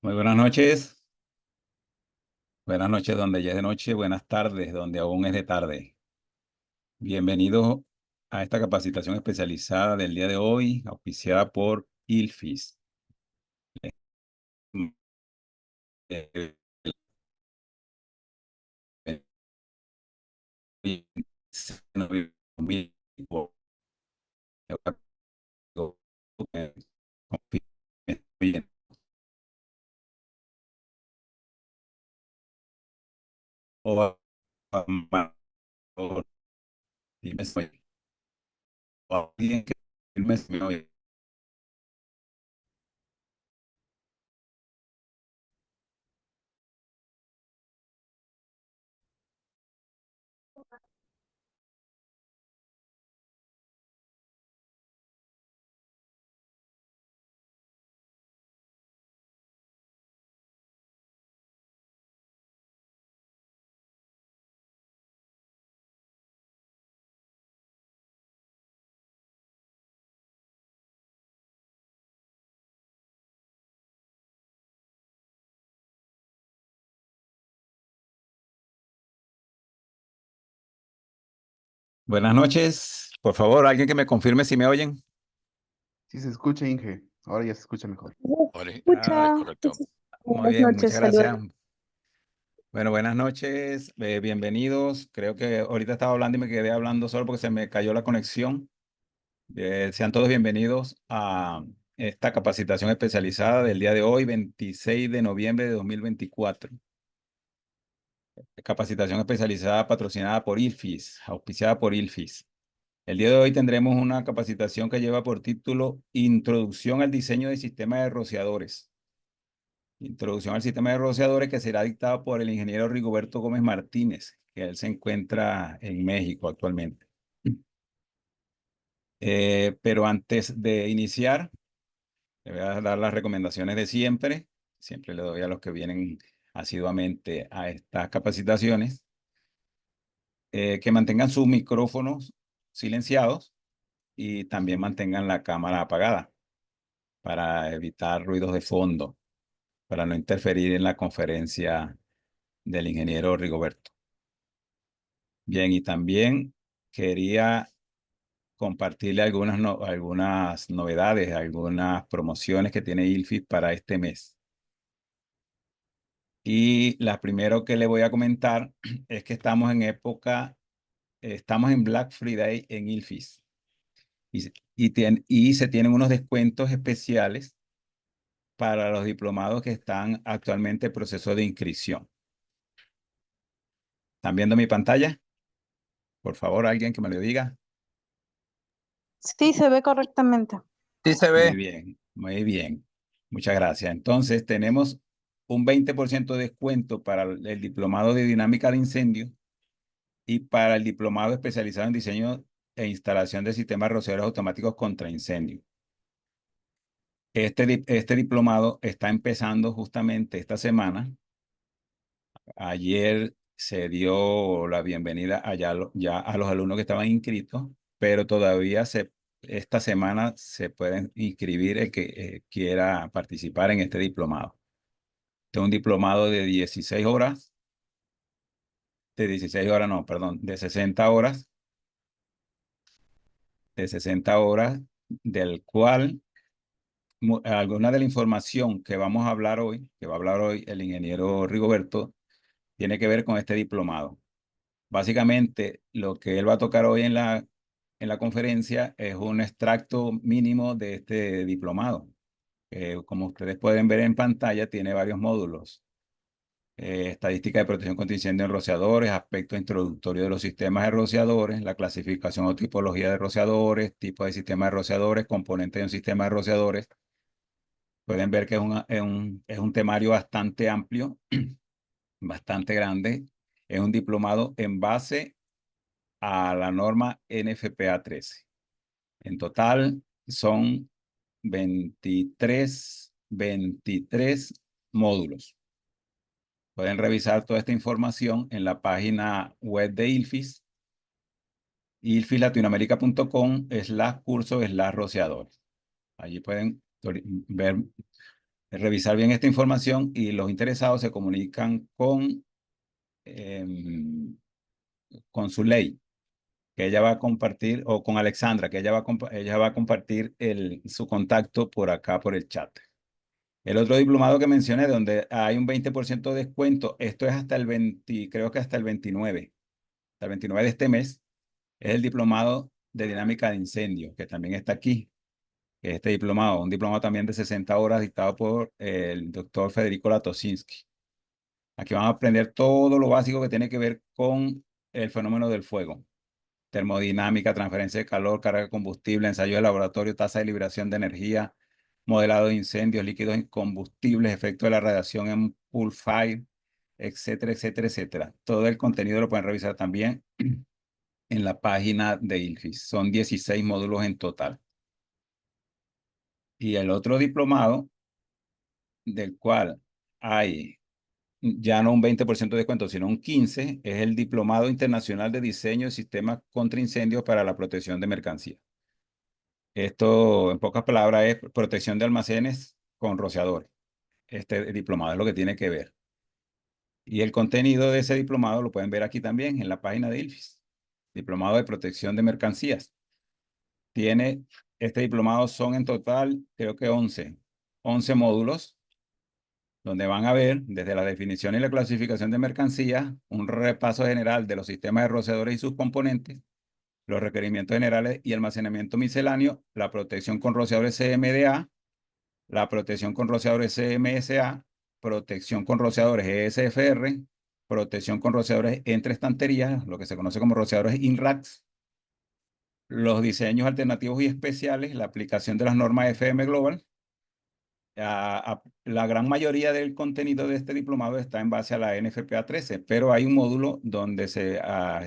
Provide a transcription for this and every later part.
Muy buenas noches. Buenas noches donde ya es de noche, buenas tardes donde aún es de tarde. Bienvenidos a esta capacitación especializada del día de hoy, auspiciada por ILFIS. Eh, Dime si alguien que me oye. Buenas noches. Por favor, alguien que me confirme si me oyen. Sí se escucha, Inge. Ahora ya se escucha mejor. Hola, Ah, correcto. muy Buenas bien, muchas noches, saludos. gracias. Bueno, buenas noches, bienvenidos. Creo que ahorita estaba hablando y me quedé hablando solo porque se me cayó la conexión. Sean todos bienvenidos a esta capacitación especializada del día de hoy, 26 de noviembre de 2024. Capacitación especializada patrocinada por ILFIS, auspiciada por ILFIS. El día de hoy tendremos una capacitación que lleva por título Introducción al diseño de sistemas de rociadores. Introducción al sistema de rociadores que será dictada por el ingeniero Rigoberto Gómez Martínez, que él se encuentra en México actualmente. Pero antes de iniciar, le voy a dar las recomendaciones de siempre. Siempre le doy a los que vienen asiduamente a estas capacitaciones, que mantengan sus micrófonos silenciados y también mantengan la cámara apagada para evitar ruidos de fondo, para no interferir en la conferencia del ingeniero Rigoberto. Bien, y también quería compartirle algunas novedades, algunas promociones que tiene ILFIS para este mes. Y la primero que le voy a comentar es que estamos en Black Friday en ILFIS y se tienen unos descuentos especiales para los diplomados que están actualmente en proceso de inscripción. ¿Están viendo mi pantalla? Por favor, alguien que me lo diga. Sí, se ve correctamente. Sí se Muy ve. bien, muy bien. Muchas gracias. Entonces, tenemos un 20% de descuento para el diplomado de dinámica de incendio y para el diplomado especializado en diseño e instalación de sistemas rociadores automáticos contra incendio. Este diplomado está empezando justamente esta semana. Ayer se dio la bienvenida ya a los alumnos que estaban inscritos, pero todavía esta semana se pueden inscribir el que quiera participar en este diplomado. Este es un diplomado de 16 horas, de 16 horas, no, perdón, de 60 horas, del cual alguna de la información que vamos a hablar hoy, que va a hablar hoy el ingeniero Rigoberto, tiene que ver con este diplomado. Básicamente, lo que él va a tocar hoy en la conferencia es un extracto mínimo de este diplomado. Como ustedes pueden ver en pantalla, tiene varios módulos. Estadística de protección contra incendio en rociadores, aspectos introductorios de los sistemas de rociadores, la clasificación o tipología de rociadores, tipo de sistema de rociadores, componentes de un sistema de rociadores. Pueden ver que es un temario bastante amplio, bastante grande. Es un diplomado en base a la norma NFPA 13. En total son 23 módulos. Pueden revisar toda esta información en la página web de ILFIS, ilfislatinoamerica.com/curso/rociadores. Allí pueden ver revisar bien esta información y los interesados se comunican em, con su ley, que ella va a compartir, o con Alexandra, que ella va a compartir su contacto por acá, por el chat. El otro diplomado que mencioné, donde hay un 20% de descuento, esto es hasta el 20, creo que hasta el 29 de este mes, es el diplomado de dinámica de incendio, que también está aquí. Este diplomado, un diplomado también de 60 horas dictado por el doctor Federico Latosinski. Aquí van a aprender todo lo básico que tiene que ver con el fenómeno del fuego: termodinámica, transferencia de calor, carga de combustible, ensayo de laboratorio, tasa de liberación de energía, modelado de incendios, líquidos incombustibles, efecto de la radiación en pool fire, etcétera, etcétera, etcétera. Todo el contenido lo pueden revisar también en la página de ILFIS. Son 16 módulos en total. Y el otro diplomado, del cual hay ya no un 20% de descuento, sino un 15%, es el Diplomado Internacional de Diseño de Sistemas contra Incendios para la Protección de Mercancías. Esto, en pocas palabras, es protección de almacenes con rociadores. Este diplomado es lo que tiene que ver. Y el contenido de ese diplomado lo pueden ver aquí también en la página de ILFIS. Diplomado de Protección de Mercancías. Este diplomado son en total, creo que 11 módulos, donde van a ver desde la definición y la clasificación de mercancías, un repaso general de los sistemas de rociadores y sus componentes, los requerimientos generales y almacenamiento misceláneo, la protección con rociadores CMDA, la protección con rociadores CMSA, protección con rociadores ESFR, protección con rociadores entre estanterías, lo que se conoce como rociadores INRAX, los diseños alternativos y especiales, la aplicación de las normas FM Global. La gran mayoría del contenido de este diplomado está en base a la NFPA 13, pero hay un módulo donde se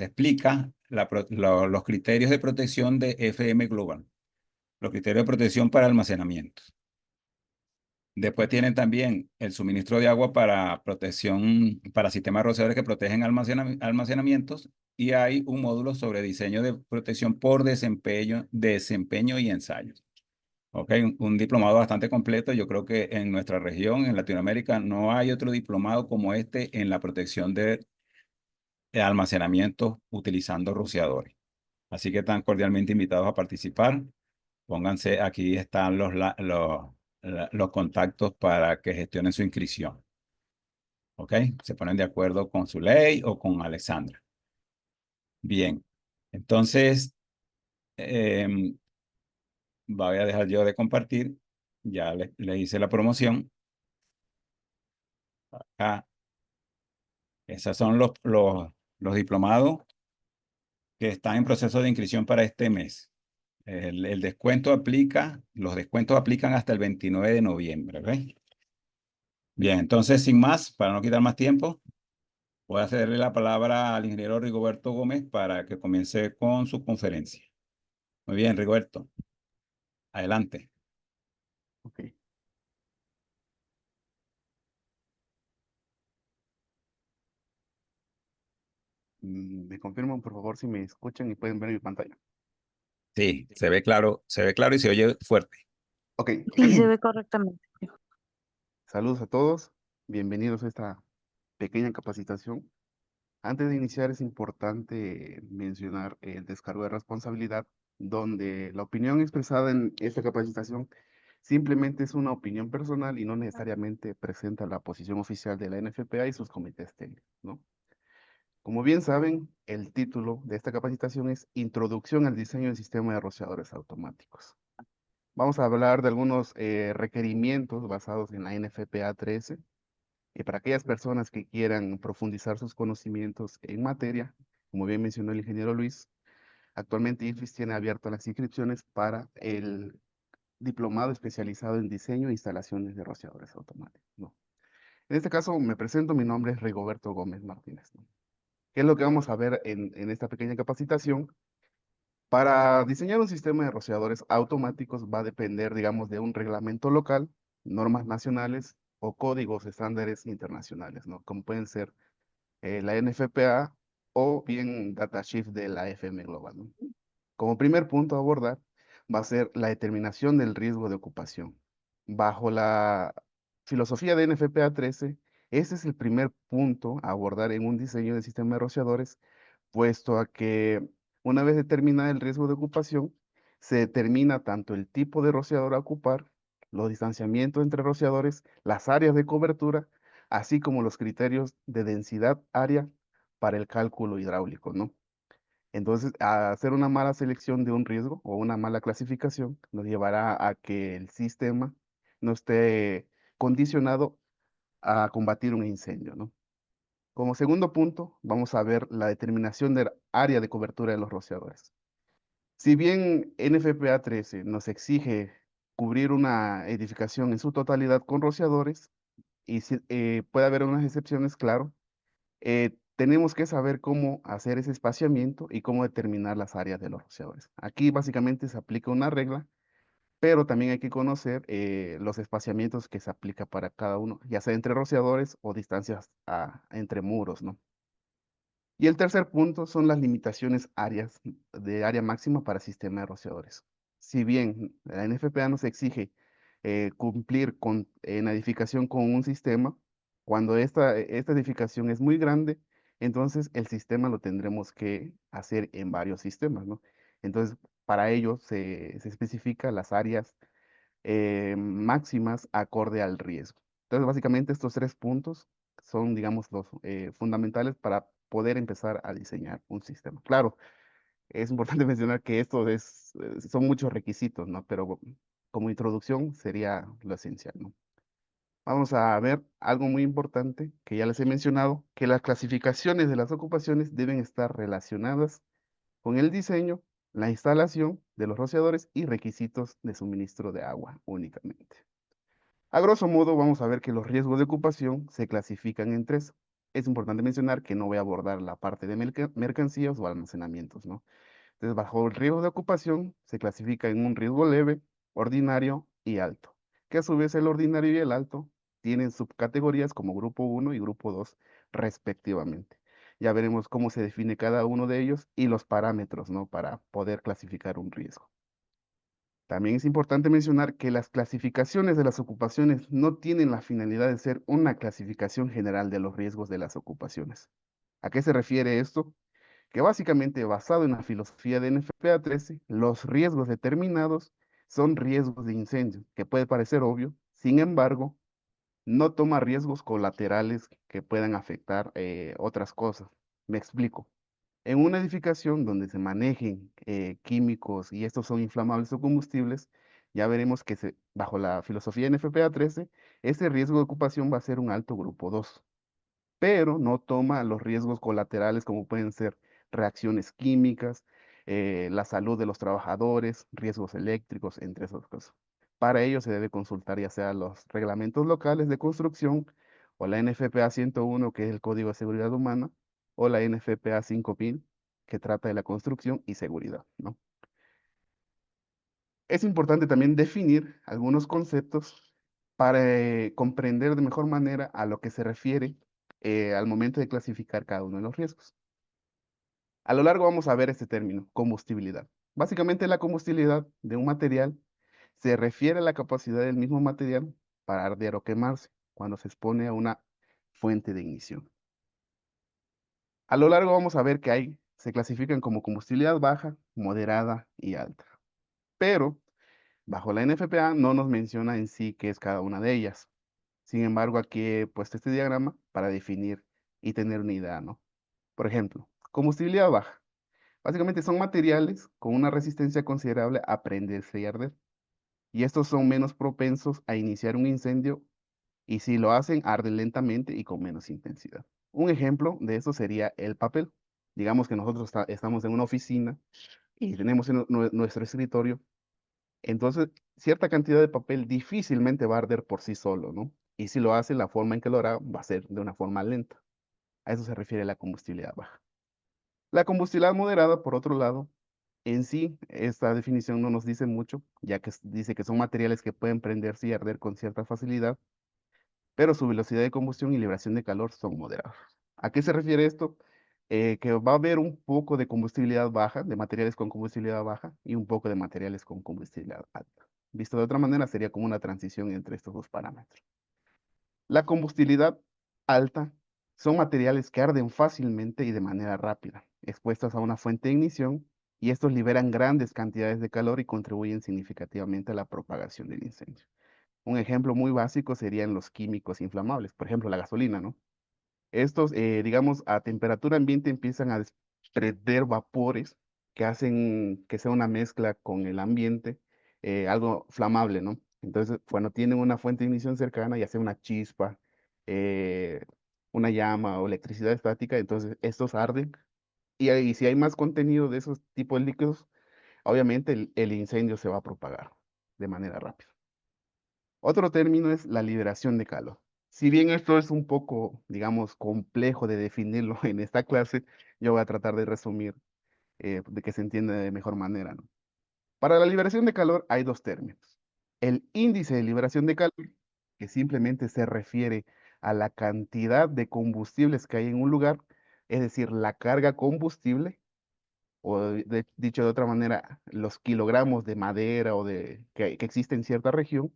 explica los criterios de protección de FM Global, los criterios de protección para almacenamiento. Después tienen también el suministro de agua para protección, para sistemas rociadores que protegen almacenamientos, y hay un módulo sobre diseño de protección por desempeño y ensayos. Ok, un diplomado bastante completo. Yo creo que en nuestra región, en Latinoamérica, no hay otro diplomado como este en la protección de almacenamiento utilizando rociadores. Así que están cordialmente invitados a participar. Pónganse, aquí están los contactos para que gestionen su inscripción. Ok, se ponen de acuerdo con su ley o con Alexandra. Bien, entonces voy a dejar yo de compartir. Ya le hice la promoción. Ah, esos son los diplomados que están en proceso de inscripción para este mes. El descuento los descuentos aplican hasta el 29 de noviembre, ¿ves? Bien, entonces, sin más, para no quitar más tiempo, voy a cederle la palabra al ingeniero Rigoberto Gómez para que comience con su conferencia. Muy bien, Rigoberto, adelante. Ok. Me confirman, por favor, si me escuchan y pueden ver mi pantalla. Sí, se ve claro y se oye fuerte. Ok. Sí, se ve correctamente. Saludos a todos. Bienvenidos a esta pequeña capacitación. Antes de iniciar es importante mencionar el descargo de responsabilidad, donde la opinión expresada en esta capacitación simplemente es una opinión personal y no necesariamente presenta la posición oficial de la NFPA y sus comités técnicos, ¿no? Como bien saben, el título de esta capacitación es Introducción al diseño del sistema de rociadores automáticos. Vamos a hablar de algunos requerimientos basados en la NFPA 13 para aquellas personas que quieran profundizar sus conocimientos en materia. Como bien mencionó el ingeniero Luis, actualmente IFIS tiene abiertas las inscripciones para el diplomado especializado en diseño e instalaciones de rociadores automáticos, ¿no? En este caso me presento, mi nombre es Rigoberto Gómez Martínez, ¿no? ¿Qué es lo que vamos a ver en esta pequeña capacitación? Para diseñar un sistema de rociadores automáticos va a depender, digamos, de un reglamento local, normas nacionales o códigos estándares internacionales, ¿no? Como pueden ser la NFPA o bien datasheet de la FM Global, ¿no? Como primer punto a abordar va a ser la determinación del riesgo de ocupación. Bajo la filosofía de NFPA 13, ese es el primer punto a abordar en un diseño de sistema de rociadores, puesto a que una vez determinada el riesgo de ocupación, se determina tanto el tipo de rociador a ocupar, los distanciamientos entre rociadores, las áreas de cobertura, así como los criterios de densidad área para el cálculo hidráulico, ¿no? Entonces, a hacer una mala selección de un riesgo o una mala clasificación nos llevará a que el sistema no esté condicionado a combatir un incendio, ¿no? Como segundo punto, vamos a ver la determinación del área de cobertura de los rociadores. Si bien NFPA 13 nos exige cubrir una edificación en su totalidad con rociadores, y puede haber unas excepciones, claro, tenemos que saber cómo hacer ese espaciamiento y cómo determinar las áreas de los rociadores. Aquí básicamente se aplica una regla, pero también hay que conocer los espaciamientos que se aplica para cada uno, ya sea entre rociadores o distancias entre muros, ¿no? Y el tercer punto son las limitaciones áreas de área máxima para sistema de rociadores. Si bien la NFPA nos exige cumplir con, en la edificación con un sistema, cuando esta edificación es muy grande, entonces el sistema lo tendremos que hacer en varios sistemas, ¿no? Entonces, para ello se especifica las áreas máximas acorde al riesgo. Entonces, básicamente estos tres puntos son, digamos, los fundamentales para poder empezar a diseñar un sistema. Claro, es importante mencionar que son muchos requisitos, ¿no? Pero como introducción sería lo esencial, ¿no? Vamos a ver algo muy importante que ya les he mencionado, que las clasificaciones de las ocupaciones deben estar relacionadas con el diseño, la instalación de los rociadores y requisitos de suministro de agua únicamente. A grosso modo, vamos a ver que los riesgos de ocupación se clasifican en tres. Es importante mencionar que no voy a abordar la parte de mercancías o almacenamientos, ¿no? Entonces, bajo el riesgo de ocupación se clasifica en un riesgo leve, ordinario y alto, que a su vez el ordinario y el alto tienen subcategorías como grupo 1 y grupo 2 respectivamente. Ya veremos cómo se define cada uno de ellos y los parámetros, ¿no? Para poder clasificar un riesgo. También es importante mencionar que las clasificaciones de las ocupaciones no tienen la finalidad de ser una clasificación general de los riesgos de las ocupaciones. ¿A qué se refiere esto? Que básicamente basado en la filosofía de NFPA 13, los riesgos determinados son riesgos de incendio, que puede parecer obvio, sin embargo, no toma riesgos colaterales que puedan afectar otras cosas. Me explico. En una edificación donde se manejen químicos y estos son inflamables o combustibles, ya veremos que bajo la filosofía NFPA 13, ese riesgo de ocupación va a ser un alto grupo 2, pero no toma los riesgos colaterales como pueden ser reacciones químicas, la salud de los trabajadores, riesgos eléctricos, entre otras cosas. Para ello se debe consultar ya sea los reglamentos locales de construcción o la NFPA 101, que es el Código de Seguridad Humana, o la NFPA 5000, que trata de la construcción y seguridad, ¿no? Es importante también definir algunos conceptos para comprender de mejor manera a lo que se refiere al momento de clasificar cada uno de los riesgos. A lo largo vamos a ver este término, combustibilidad. Básicamente la combustibilidad de un material se refiere a la capacidad del mismo material para arder o quemarse cuando se expone a una fuente de ignición. A lo largo vamos a ver que se clasifican como combustibilidad baja, moderada y alta. Pero bajo la NFPA no nos menciona en sí qué es cada una de ellas. Sin embargo, aquí he puesto este diagrama para definir y tener una idea, ¿no? Por ejemplo, combustibilidad baja. Básicamente son materiales con una resistencia considerable a prenderse y arder. Y estos son menos propensos a iniciar un incendio y si lo hacen, arden lentamente y con menos intensidad. Un ejemplo de eso sería el papel. Digamos que nosotros estamos en una oficina y tenemos en nuestro escritorio. Entonces, cierta cantidad de papel difícilmente va a arder por sí solo, ¿no? Y si lo hace, la forma en que lo hará va a ser de una forma lenta. A eso se refiere la combustibilidad baja. La combustibilidad moderada, por otro lado, en sí, esta definición no nos dice mucho, ya que dice que son materiales que pueden prenderse y arder con cierta facilidad, pero su velocidad de combustión y liberación de calor son moderados. ¿A qué se refiere esto? Que va a haber un poco de combustibilidad baja, de materiales con combustibilidad baja, y un poco de materiales con combustibilidad alta. Visto de otra manera, sería como una transición entre estos dos parámetros. La combustibilidad alta son materiales que arden fácilmente y de manera rápida, expuestos a una fuente de ignición, y estos liberan grandes cantidades de calor y contribuyen significativamente a la propagación del incendio. Un ejemplo muy básico serían los químicos inflamables, por ejemplo, la gasolina, ¿no? Estos, digamos, a temperatura ambiente empiezan a desprender vapores que hacen que sea una mezcla con el ambiente, algo flamable, ¿no? Entonces, cuando tienen una fuente de ignición cercana, ya sea una chispa, eh, una llama o electricidad estática, entonces estos arden. Y si hay más contenido de esos tipos de líquidos, obviamente el incendio se va a propagar de manera rápida. Otro término es la liberación de calor. Si bien esto es un poco, digamos, complejo de definirlo en esta clase, yo voy a tratar de resumir de que se entienda de mejor manera, ¿no? Para la liberación de calor hay dos términos. El índice de liberación de calor, que simplemente se refiere a la cantidad de combustibles que hay en un lugar, es decir, la carga combustible, o dicho de otra manera, los kilogramos de madera que existe en cierta región.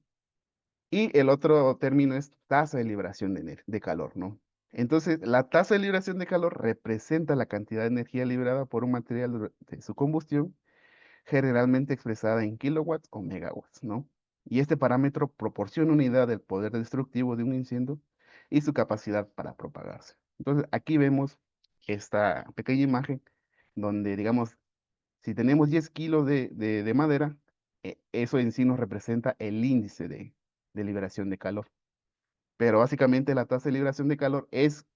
Y el otro término es tasa de liberación de calor, ¿no? Entonces, la tasa de liberación de calor representa la cantidad de energía liberada por un material durante su combustión, generalmente expresada en kilowatts o megawatts, ¿no? Y este parámetro proporciona una idea del poder destructivo de un incendio y su capacidad para propagarse. Entonces, aquí vemos esta pequeña imagen donde, digamos, si tenemos 10 kilos de madera, eso en sí nos representa el índice de liberación de calor. Pero básicamente la tasa de liberación de calor es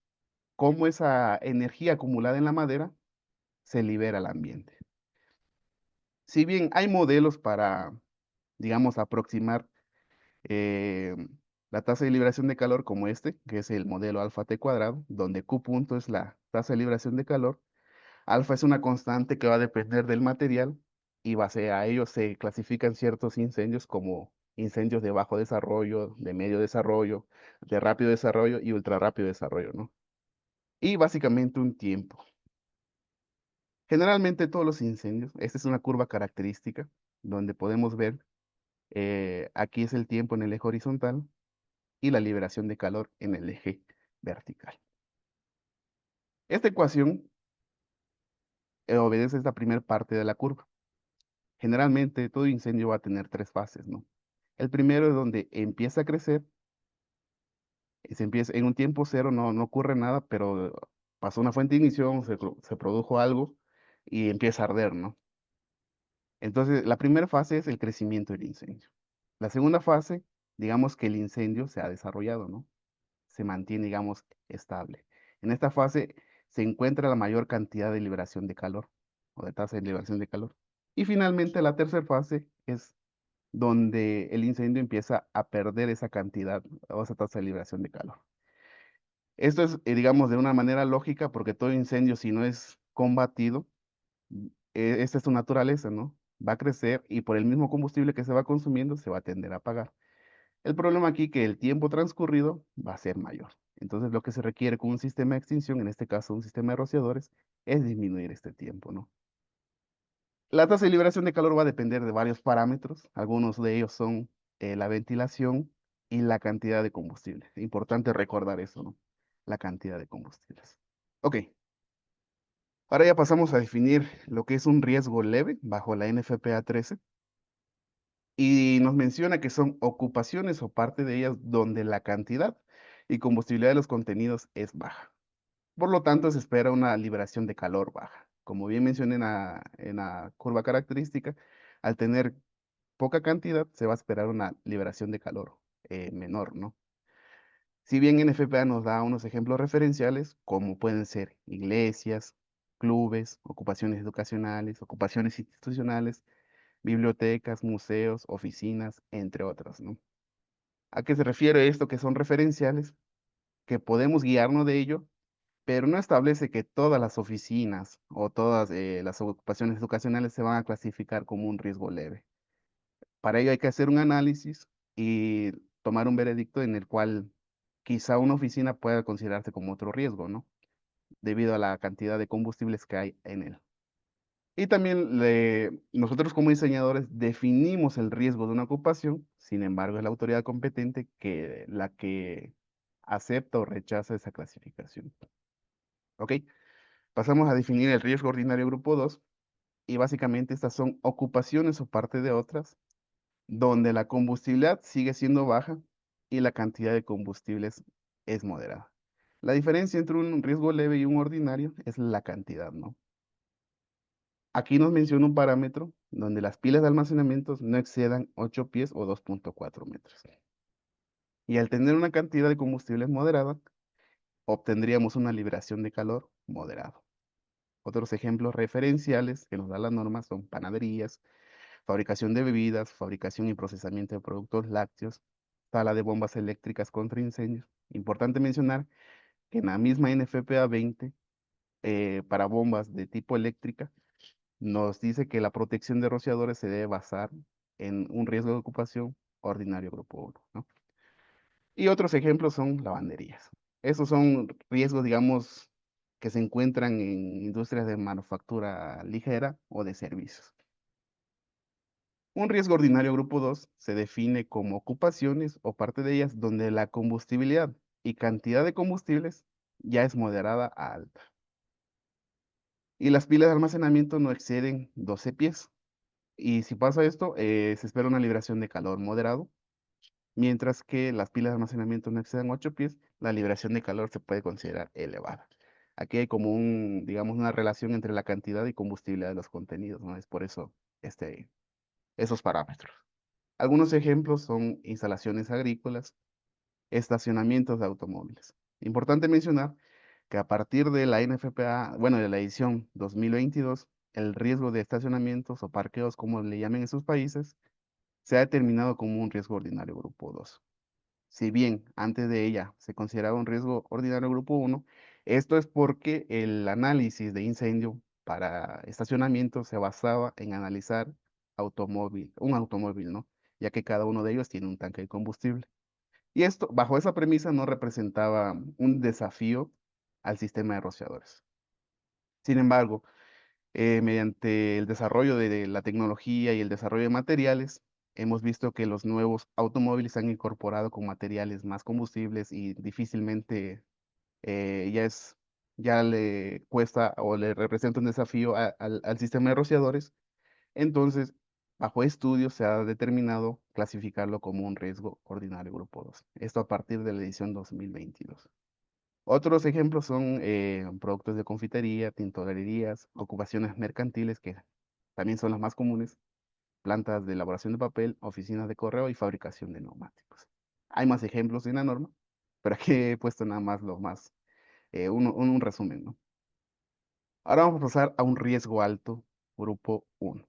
cómo esa energía acumulada en la madera se libera al ambiente. Si bien hay modelos para, digamos, aproximar eh, la tasa de liberación de calor como este, que es el modelo alfa T cuadrado, donde Q punto es la tasa de liberación de calor, alfa es una constante que va a depender del material y base a ello se clasifican ciertos incendios como incendios de bajo desarrollo, de medio desarrollo, de rápido desarrollo y ultra rápido desarrollo, ¿no? Y básicamente un tiempo. Generalmente todos los incendios, esta es una curva característica donde podemos ver, aquí es el tiempo en el eje horizontal y la liberación de calor en el eje vertical. Esta ecuación obedece esta primera parte de la curva. Generalmente todo incendio va a tener tres fases, ¿no? El primero es donde empieza a crecer, se empieza en un tiempo cero, no ocurre nada, pero pasó una fuente de ignición, se produjo algo y empieza a arder, ¿no? Entonces, la primera fase es el crecimiento del incendio. La segunda fase, digamos que el incendio se ha desarrollado, ¿no? Se mantiene, digamos, estable. En esta fase se encuentra la mayor cantidad de liberación de calor o de tasa de liberación de calor. Y finalmente, la tercera fase es donde el incendio empieza a perder esa cantidad o esa tasa de liberación de calor. Esto es, digamos, de una manera lógica porque todo incendio, si no es combatido, esta es su naturaleza, ¿no? Va a crecer y por el mismo combustible que se va consumiendo se va a tender a apagar. El problema aquí es que el tiempo transcurrido va a ser mayor. Entonces lo que se requiere con un sistema de extinción, en este caso un sistema de rociadores, es disminuir este tiempo, ¿no? La tasa de liberación de calor va a depender de varios parámetros. Algunos de ellos son la ventilación y la cantidad de combustible. Importante recordar eso, ¿no? La cantidad de combustibles. Ok, ahora ya pasamos a definir lo que es un riesgo leve bajo la NFPA 13 y nos menciona que son ocupaciones o parte de ellas donde la cantidad y combustibilidad de los contenidos es baja. Por lo tanto, se espera una liberación de calor baja. Como bien mencioné en la curva característica, al tener poca cantidad, se va a esperar una liberación de calor menor, ¿no? Si bien NFPA nos da unos ejemplos referenciales, como pueden ser iglesias, clubes, ocupaciones educacionales, ocupaciones institucionales, bibliotecas, museos, oficinas, entre otras, ¿no? ¿A qué se refiere esto que son referenciales? Que podemos guiarnos de ello, pero no establece que todas las oficinas o todas las ocupaciones educacionales se van a clasificar como un riesgo leve. Para ello hay que hacer un análisis y tomar un veredicto en el cual quizá una oficina pueda considerarse como otro riesgo, ¿no? Debido a la cantidad de combustibles que hay en él. Y también nosotros como diseñadores definimos el riesgo de una ocupación, sin embargo es la autoridad competente la que acepta o rechaza esa clasificación. ¿Ok? Pasamos a definir el riesgo ordinario grupo 2 y básicamente estas son ocupaciones o parte de otras donde la combustibilidad sigue siendo baja y la cantidad de combustibles es moderada. La diferencia entre un riesgo leve y un ordinario es la cantidad, ¿no? Aquí nos menciona un parámetro donde las pilas de almacenamiento no excedan 8 pies o 2.4 metros. Y al tener una cantidad de combustibles moderada, obtendríamos una liberación de calor moderado. Otros ejemplos referenciales que nos da la norma son panaderías, fabricación de bebidas, fabricación y procesamiento de productos lácteos, sala de bombas eléctricas contra incendios. Importante mencionar que en la misma NFPA 20, para bombas de tipo eléctrica, nos dice que la protección de rociadores se debe basar en un riesgo de ocupación ordinario grupo 1, ¿no? Y otros ejemplos son lavanderías. Esos son riesgos, digamos, que se encuentran en industrias de manufactura ligera o de servicios. Un riesgo ordinario grupo 2 se define como ocupaciones o parte de ellas donde la combustibilidad y cantidad de combustibles ya es moderada a alta. Y las pilas de almacenamiento no exceden 12 pies. Y si pasa esto, se espera una liberación de calor moderado, mientras que las pilas de almacenamiento no excedan 8 pies, la liberación de calor se puede considerar elevada. Aquí hay como digamos, una relación entre la cantidad y combustibilidad de los contenidos, ¿no? Es por eso esos parámetros. Algunos ejemplos son instalaciones agrícolas, estacionamientos de automóviles. Importante mencionar que a partir de la NFPA, bueno, de la edición 2022, el riesgo de estacionamientos o parqueos, como le llamen en sus países, se ha determinado como un riesgo ordinario grupo 2. Si bien antes de ella se consideraba un riesgo ordinario grupo 1, esto es porque el análisis de incendio para estacionamiento se basaba en analizar un automóvil, ¿no? Ya que cada uno de ellos tiene un tanque de combustible. Y esto, bajo esa premisa, no representaba un desafío al sistema de rociadores. Sin embargo, mediante el desarrollo de la tecnología y el desarrollo de materiales, hemos visto que los nuevos automóviles han incorporado con materiales más combustibles y difícilmente ya le cuesta o le representa un desafío al sistema de rociadores. Entonces, bajo estudios se ha determinado clasificarlo como un riesgo ordinario grupo 2. Esto a partir de la edición 2022. Otros ejemplos son productos de confitería, tintorerías, ocupaciones mercantiles, que también son las más comunes, plantas de elaboración de papel, oficinas de correo y fabricación de neumáticos. Hay más ejemplos en la norma, pero aquí he puesto nada más un resumen, ¿no? Ahora vamos a pasar a un riesgo alto, grupo 1.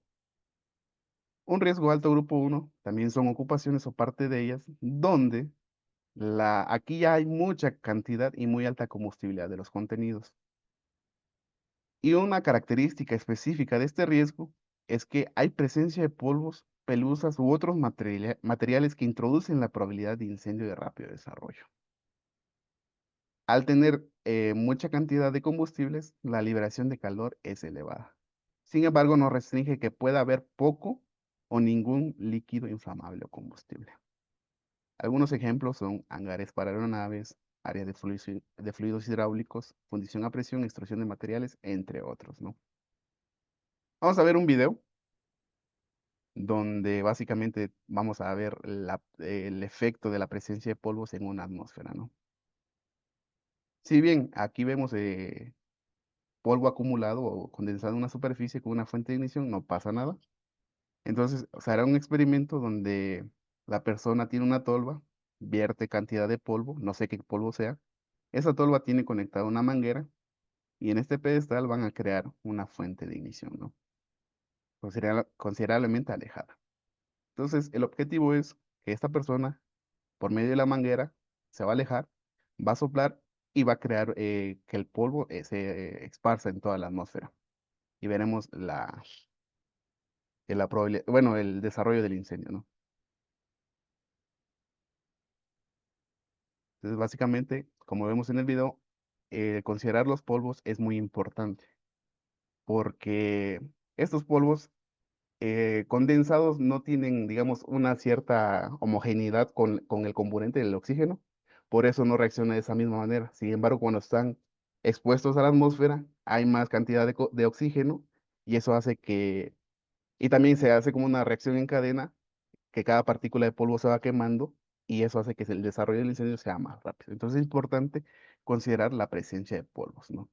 Un riesgo alto, grupo 1, también son ocupaciones o parte de ellas, donde aquí ya hay mucha cantidad y muy alta combustibilidad de los contenidos. Y una característica específica de este riesgo es que hay presencia de polvos, pelusas u otros materiales que introducen la probabilidad de incendio de rápido desarrollo. Al tener mucha cantidad de combustibles, la liberación de calor es elevada. Sin embargo, no restringe que pueda haber poco o ningún líquido inflamable o combustible. Algunos ejemplos son hangares para aeronaves, áreas de fluidos hidráulicos, fundición a presión, extrusión de materiales, entre otros, ¿no? Vamos a ver un video donde básicamente vamos a ver el efecto de la presencia de polvos en una atmósfera, ¿no? Si bien aquí vemos polvo acumulado o condensado en una superficie con una fuente de ignición, no pasa nada. Entonces, se hará un experimento donde la persona tiene una tolva, vierte cantidad de polvo, no sé qué polvo sea. Esa tolva tiene conectada una manguera y en este pedestal van a crear una fuente de ignición, ¿no? Considerablemente alejada. Entonces, el objetivo es que esta persona, por medio de la manguera, se va a alejar, va a soplar y va a crear que el polvo se esparza en toda la atmósfera. Y veremos la probabilidad, bueno, el desarrollo del incendio, ¿no? Entonces, básicamente, como vemos en el video, considerar los polvos es muy importante porque estos polvos condensados no tienen, digamos, una cierta homogeneidad con el componente del oxígeno, por eso no reacciona de esa misma manera. Sin embargo, cuando están expuestos a la atmósfera, hay más cantidad de oxígeno y eso hace que, y también se hace como una reacción en cadena, que cada partícula de polvo se va quemando y eso hace que el desarrollo del incendio sea más rápido. Entonces es importante considerar la presencia de polvos, ¿no?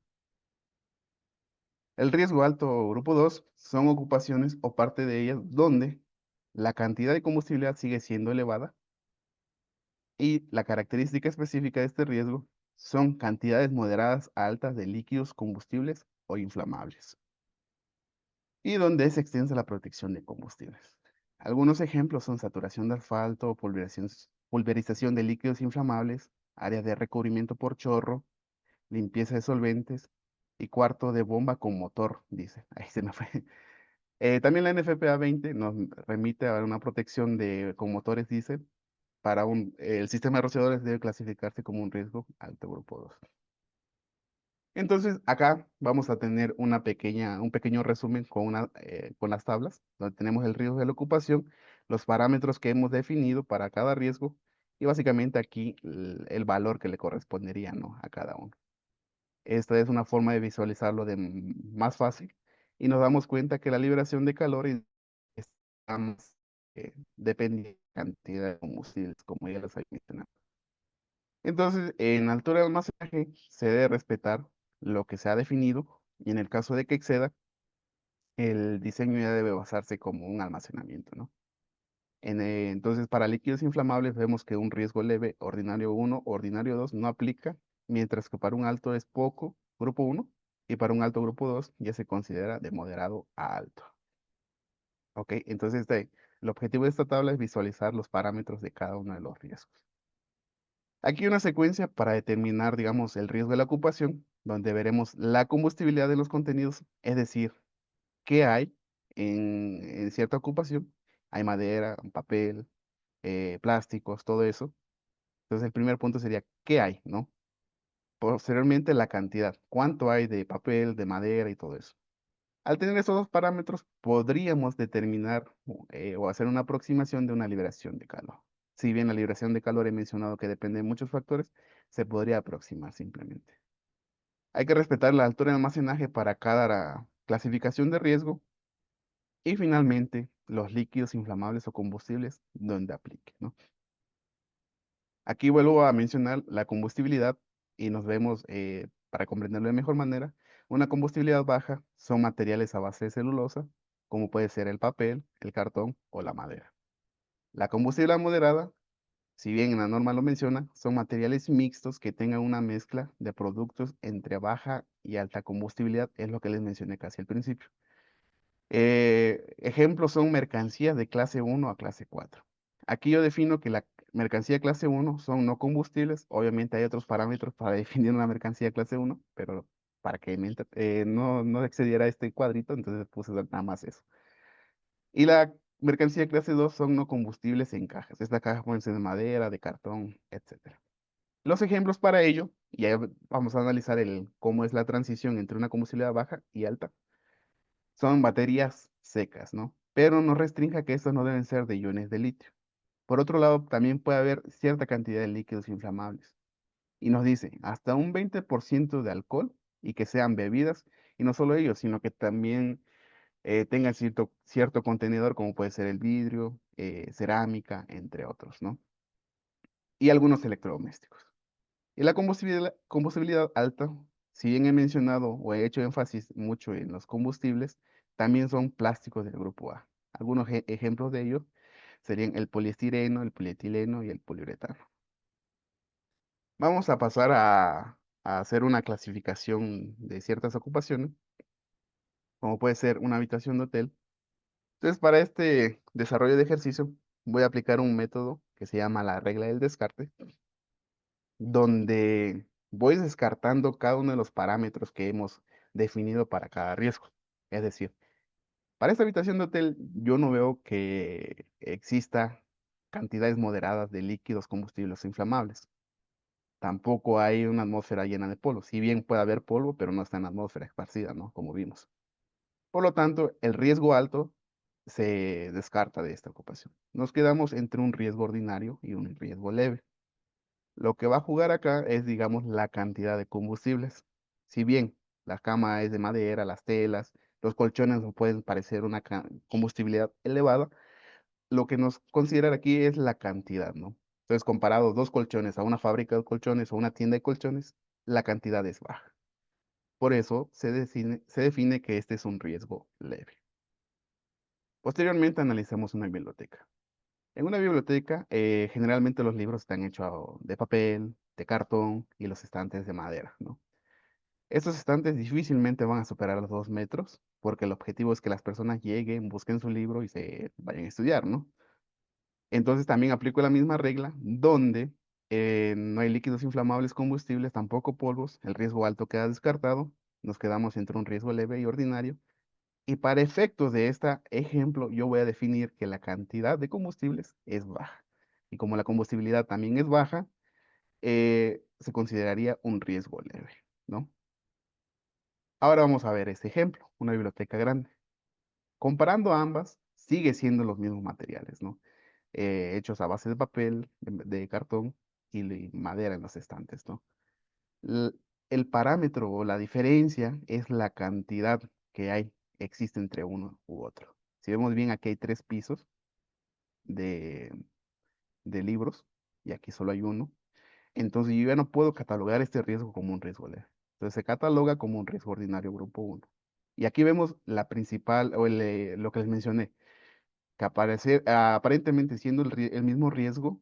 El riesgo alto grupo 2 son ocupaciones o parte de ellas donde la cantidad de combustibilidad sigue siendo elevada y la característica específica de este riesgo son cantidades moderadas a altas de líquidos combustibles o inflamables y donde se extensa la protección de combustibles. Algunos ejemplos son saturación de asfalto, pulverización de líquidos inflamables, áreas de recubrimiento por chorro, limpieza de solventes y cuarto de bomba con motor, dice. Ahí se me fue. También la NFPA 20 nos remite a una protección con motores diésel el sistema de rociadores debe clasificarse como un riesgo alto grupo 2. Entonces, acá vamos a tener un pequeño resumen con las tablas, donde tenemos el riesgo de la ocupación, los parámetros que hemos definido para cada riesgo y básicamente aquí el valor que le correspondería, ¿no?, a cada uno. Esta es una forma de visualizarlo más fácil y nos damos cuenta que la liberación de calor está más depende de la cantidad de combustibles, como ya les había mencionado. Entonces, en altura de almacenaje se debe respetar lo que se ha definido y en el caso de que exceda, el diseño ya debe basarse como un almacenamiento, ¿no? Entonces, para líquidos inflamables vemos que un riesgo leve, ordinario 1, ordinario 2 no aplica, mientras que para un alto es poco, grupo 1, y para un alto grupo 2 ya se considera de moderado a alto. ¿Ok? Entonces, el objetivo de esta tabla es visualizar los parámetros de cada uno de los riesgos. Aquí una secuencia para determinar, digamos, el riesgo de la ocupación, donde veremos la combustibilidad de los contenidos, es decir, qué hay en cierta ocupación. Hay madera, papel, plásticos, todo eso. Entonces el primer punto sería, ¿qué hay, no? Posteriormente la cantidad, cuánto hay de papel, de madera y todo eso. Al tener esos dos parámetros, podríamos determinar o hacer una aproximación de una liberación de calor. Si bien la liberación de calor he mencionado que depende de muchos factores, se podría aproximar simplemente. Hay que respetar la altura de almacenaje para cada clasificación de riesgo y finalmente los líquidos inflamables o combustibles donde aplique, ¿no? Aquí vuelvo a mencionar la combustibilidad y nos vemos, para comprenderlo de mejor manera, una combustibilidad baja son materiales a base de celulosa, como puede ser el papel, el cartón o la madera. La combustibilidad moderada, si bien en la norma lo menciona, son materiales mixtos que tengan una mezcla de productos entre baja y alta combustibilidad, es lo que les mencioné casi al principio. Ejemplos son mercancías de clase 1 a clase 4. Aquí yo defino que la mercancía clase 1 son no combustibles. Obviamente hay otros parámetros para definir una mercancía clase 1, pero para que no excediera este cuadrito, entonces puse nada más eso. Y la mercancía clase 2 son no combustibles en cajas. Estas cajas pueden ser de madera, de cartón, etcétera. Los ejemplos para ello, y ahí vamos a analizar cómo es la transición entre una combustibilidad baja y alta, son baterías secas, ¿no? Pero no restrinja que estos no deben ser de iones de litio. Por otro lado, también puede haber cierta cantidad de líquidos inflamables. Y nos dice hasta un 20% de alcohol y que sean bebidas. Y no solo ellos, sino que también tengan cierto contenedor como puede ser el vidrio, cerámica, entre otros, ¿no? Y algunos electrodomésticos. Y la combustibilidad alta, si bien he mencionado o he hecho énfasis mucho en los combustibles, también son plásticos del grupo A. Algunos ejemplos de ellos serían el poliestireno, el polietileno y el poliuretano. Vamos a pasar a hacer una clasificación de ciertas ocupaciones, como puede ser una habitación de hotel. Entonces, para este desarrollo de ejercicio, voy a aplicar un método que se llama la regla del descarte, donde voy descartando cada uno de los parámetros que hemos definido para cada riesgo. Es decir, para esta habitación de hotel yo no veo que exista cantidades moderadas de líquidos combustibles inflamables. Tampoco hay una atmósfera llena de polvo. Si bien puede haber polvo, pero no está en la atmósfera esparcida, ¿no? Como vimos. Por lo tanto, el riesgo alto se descarta de esta ocupación. Nos quedamos entre un riesgo ordinario y un riesgo leve. Lo que va a jugar acá es, digamos, la cantidad de combustibles. Si bien la cama es de madera, las telas, los colchones nos pueden parecer una combustibilidad elevada, lo que nos considerar aquí es la cantidad, ¿no? Entonces, comparado dos colchones a una fábrica de colchones o una tienda de colchones, la cantidad es baja. Por eso se define que este es un riesgo leve. Posteriormente analizamos una biblioteca. En una biblioteca, generalmente los libros están hechos de papel, de cartón y los estantes de madera, ¿no? Estos estantes difícilmente van a superar los 2 metros, porque el objetivo es que las personas lleguen, busquen su libro y se vayan a estudiar, ¿no? Entonces también aplico la misma regla, donde no hay líquidos inflamables, combustibles, tampoco polvos, el riesgo alto queda descartado, nos quedamos entre un riesgo leve y ordinario. Y para efectos de este ejemplo, yo voy a definir que la cantidad de combustibles es baja. Y como la combustibilidad también es baja, se consideraría un riesgo leve, ¿no? Ahora vamos a ver este ejemplo, una biblioteca grande. Comparando ambas, sigue siendo los mismos materiales, ¿no? Hechos a base de papel, de cartón y madera en los estantes, ¿no? L- el parámetro o la diferencia es la cantidad que existe entre uno u otro. Si vemos bien, aquí hay 3 pisos de, de libros y aquí solo hay uno. Entonces yo ya no puedo catalogar este riesgo como un riesgo leve. Entonces se cataloga como un riesgo ordinario grupo uno. Y aquí vemos la principal, o lo que les mencioné, que aparentemente siendo el mismo riesgo,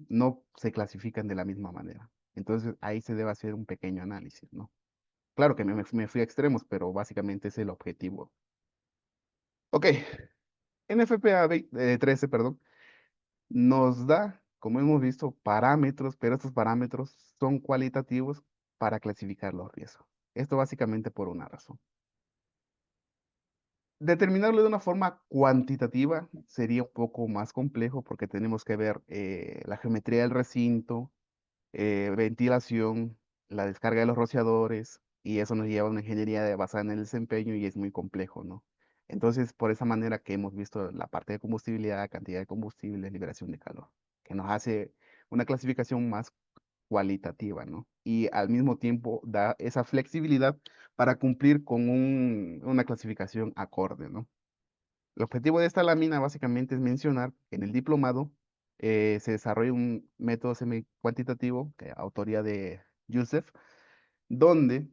no se clasifican de la misma manera. Entonces ahí se debe hacer un pequeño análisis, ¿no? Claro que me fui a extremos, pero básicamente es el objetivo. Ok, NFPA 13, perdón, nos da, como hemos visto, parámetros, pero estos parámetros son cualitativos para clasificar los riesgos. Esto básicamente por una razón. Determinarlo de una forma cuantitativa sería un poco más complejo porque tenemos que ver la geometría del recinto, ventilación, la descarga de los rociadores, y eso nos lleva a una ingeniería basada en el desempeño y es muy complejo, ¿no? Entonces, por esa manera que hemos visto la parte de combustibilidad, cantidad de combustible, liberación de calor, que nos hace una clasificación más cualitativa, ¿no? Y al mismo tiempo da esa flexibilidad para cumplir con una clasificación acorde, ¿no? El objetivo de esta lámina básicamente es mencionar que en el diplomado se desarrolla un método semi-cuantitativo, autoría de Youssef, donde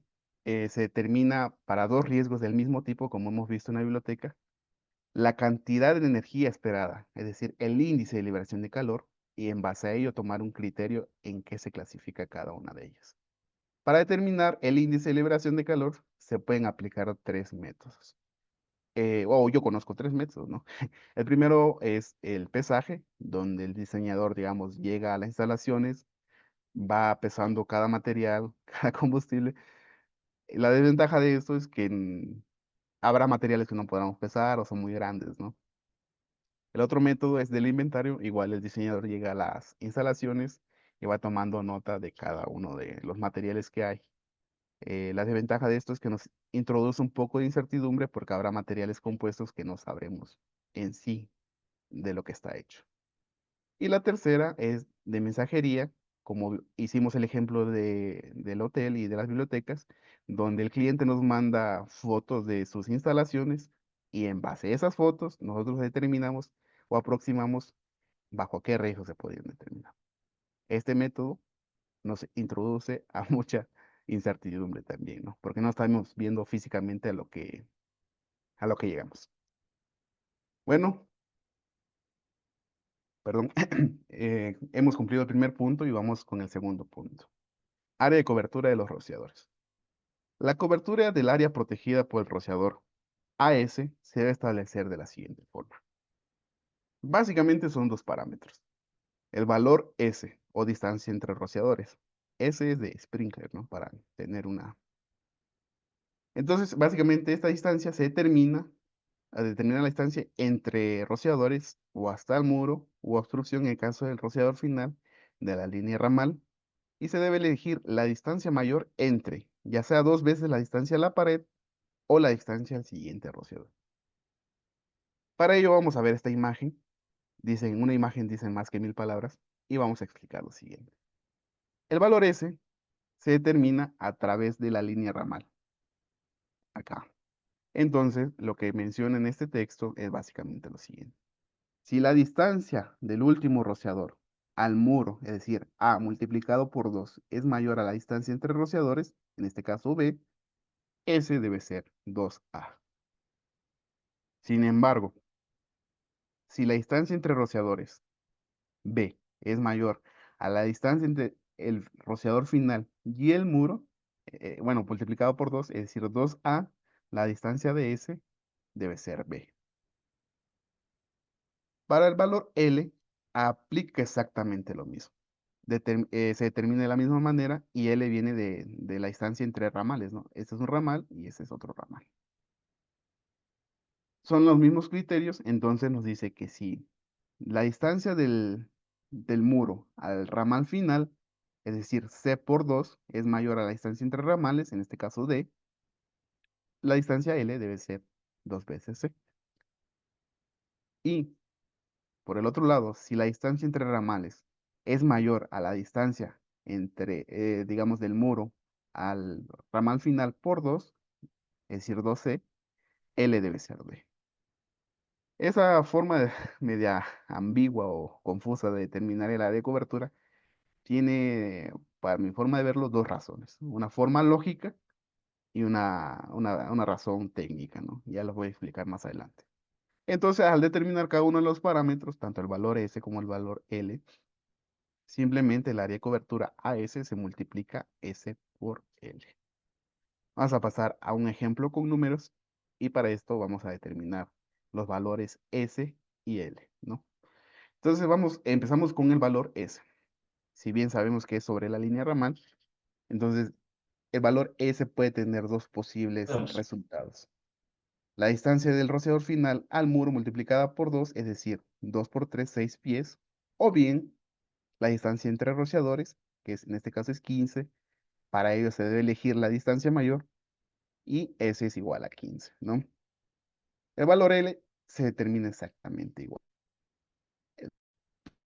se determina para dos riesgos del mismo tipo, como hemos visto en la biblioteca, la cantidad de energía esperada, es decir, el índice de liberación de calor, y en base a ello tomar un criterio en qué se clasifica cada una de ellas. Para determinar el índice de liberación de calor, se pueden aplicar 3 métodos. Yo conozco 3 métodos, ¿no? El primero es el pesaje, donde el diseñador, digamos, llega a las instalaciones, va pesando cada material, cada combustible. La desventaja de esto es que habrá materiales que no podamos pesar o son muy grandes, ¿no? El otro método es del inventario, igual el diseñador llega a las instalaciones y va tomando nota de cada uno de los materiales que hay. La desventaja de esto es que nos introduce un poco de incertidumbre porque habrá materiales compuestos que no sabremos en sí de lo que está hecho. Y la tercera es de mensajería, como hicimos el ejemplo del hotel y de las bibliotecas, donde el cliente nos manda fotos de sus instalaciones y en base a esas fotos nosotros determinamos o aproximamos bajo qué riesgo se podrían determinar. Este método nos introduce a mucha incertidumbre también, ¿no? Porque no estamos viendo físicamente a lo que llegamos. Bueno, perdón, hemos cumplido el primer punto y vamos con el segundo punto. Área de cobertura de los rociadores. La cobertura del área protegida por el rociador AS se debe establecer de la siguiente forma. Básicamente son dos parámetros. El valor S o distancia entre rociadores. S es de sprinkler, ¿no? Para tener una. Entonces, básicamente esta distancia se determina a determinar la distancia entre rociadores o hasta el muro u obstrucción en el caso del rociador final de la línea ramal, y se debe elegir la distancia mayor entre, ya sea 2 veces la distancia a la pared o la distancia al siguiente rociador. Para ello vamos a ver esta imagen. Una imagen dice más que 1000 palabras y vamos a explicar lo siguiente. El valor S se determina a través de la línea ramal, acá. Entonces, lo que menciona en este texto es básicamente lo siguiente. Si la distancia del último rociador al muro, es decir, A multiplicado por 2, es mayor a la distancia entre rociadores, en este caso B, S debe ser 2A. Sin embargo, si la distancia entre rociadores B es mayor a la distancia entre el rociador final y el muro, bueno, multiplicado por 2, es decir, 2A, la distancia de S debe ser B. Para el valor L, aplica exactamente lo mismo. Se determina de la misma manera y L viene de la distancia entre ramales, ¿no? Este es un ramal y este es otro ramal. Son los mismos criterios, entonces nos dice que si la distancia del muro al ramal final, es decir, C por 2, es mayor a la distancia entre ramales, en este caso D, la distancia L debe ser 2 veces C. Y por el otro lado, si la distancia entre ramales es mayor a la distancia entre, digamos, del muro al ramal final por 2, es decir, 2C, L debe ser D. Esa forma media ambigua o confusa de determinar el área de cobertura tiene, para mi forma de verlo, dos razones. Una forma lógica y una razón técnica, ¿no? Ya los voy a explicar más adelante. Entonces, al determinar cada uno de los parámetros, tanto el valor S como el valor L, simplemente el área de cobertura AS se multiplica S por L. Vamos a pasar a un ejemplo con números y para esto vamos a determinar los valores S y L, ¿no? Entonces empezamos con el valor S. Si bien sabemos que es sobre la línea ramal, entonces el valor S puede tener dos posibles resultados. La distancia del rociador final al muro multiplicada por 2, es decir, 2 por 3, 6 pies, o bien la distancia entre rociadores, que en este caso es 15. Para ello se debe elegir la distancia mayor y S es igual a 15, ¿no? El valor L se determina exactamente igual.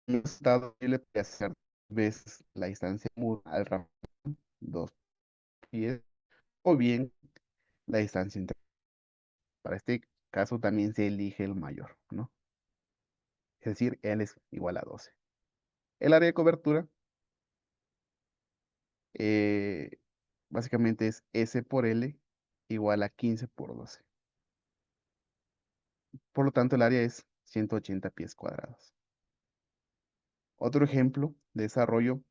El resultado L puede ser veces la distancia muro al ramal, 2 pies, o bien la distancia entre. Para este caso también se elige el mayor, ¿no? Es decir, L es igual a 12. El área de cobertura eh, básicamente es S por L igual a 15 por 12. Por lo tanto, el área es 180 pies cuadrados. Otro ejemplo de desarrollo,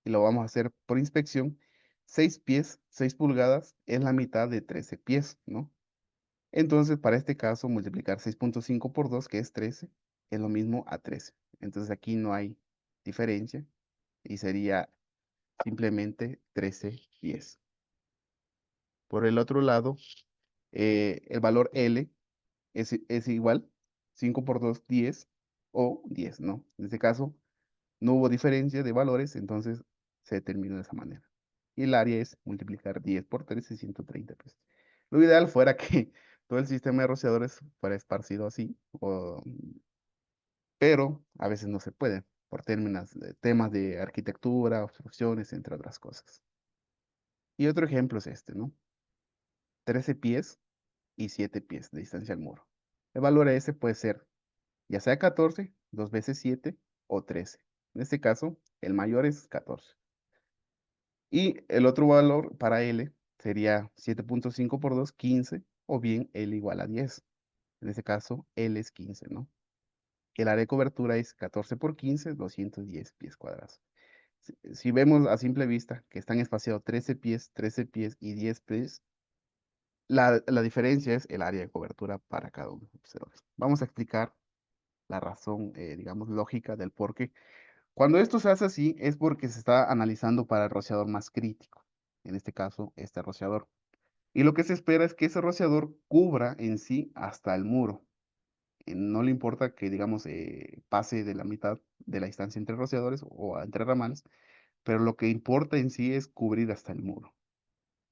y lo vamos a hacer por inspección, 6 pies, 6 pulgadas es la mitad de 13 pies, ¿no? Entonces, para este caso, multiplicar 6.5 por 2, que es 13, es lo mismo a 13. Entonces, aquí no hay diferencia y sería simplemente 13 pies. Por el otro lado, el valor L es igual, 5 por 2, 10 o 10, ¿no? En este caso, no hubo diferencia de valores, entonces se determinó de esa manera. Y el área es multiplicar 10 por 3 y 130 pies. Lo ideal fuera que todo el sistema de rociadores fuera esparcido así, pero a veces no se puede por temas de arquitectura, obstrucciones, entre otras cosas. Y otro ejemplo es este, ¿no? 13 pies y 7 pies de distancia al muro. El valor S puede ser ya sea 14, 2 veces 7 o 13. En este caso, el mayor es 14. Y el otro valor para L sería 7.5 por 2, 15, o bien L igual a 10. En este caso, L es 15, ¿no? El área de cobertura es 14 por 15, 210 pies cuadrados. Si vemos a simple vista que están espaciados 13 pies y 10 pies, la diferencia es el área de cobertura para cada uno de los observadores. Vamos a explicar la razón, digamos, lógica del por qué. Cuando esto se hace así es porque se está analizando para el rociador más crítico, en este caso, este rociador. Y lo que se espera es que ese rociador cubra en sí hasta el muro. No le importa que, digamos, pase de la mitad de la distancia entre rociadores o entre ramales, pero lo que importa en sí es cubrir hasta el muro.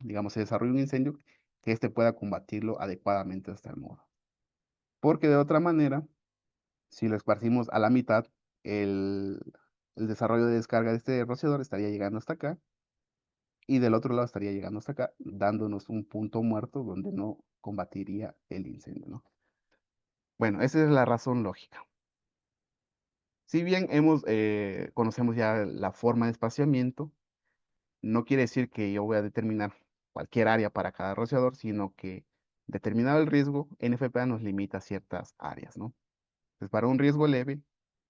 Digamos, se desarrolla un incendio que éste pueda combatirlo adecuadamente hasta el muro. Porque de otra manera, si lo esparcimos a la mitad, el, el desarrollo de descarga de este rociador estaría llegando hasta acá y del otro lado estaría llegando hasta acá, dándonos un punto muerto donde no combatiría el incendio, ¿no? Bueno, esa es la razón lógica. Si bien conocemos ya la forma de espaciamiento, no quiere decir que yo voy a determinar cualquier área para cada rociador, sino que determinado el riesgo, NFPA nos limita a ciertas áreas, ¿no? Entonces, para un riesgo leve,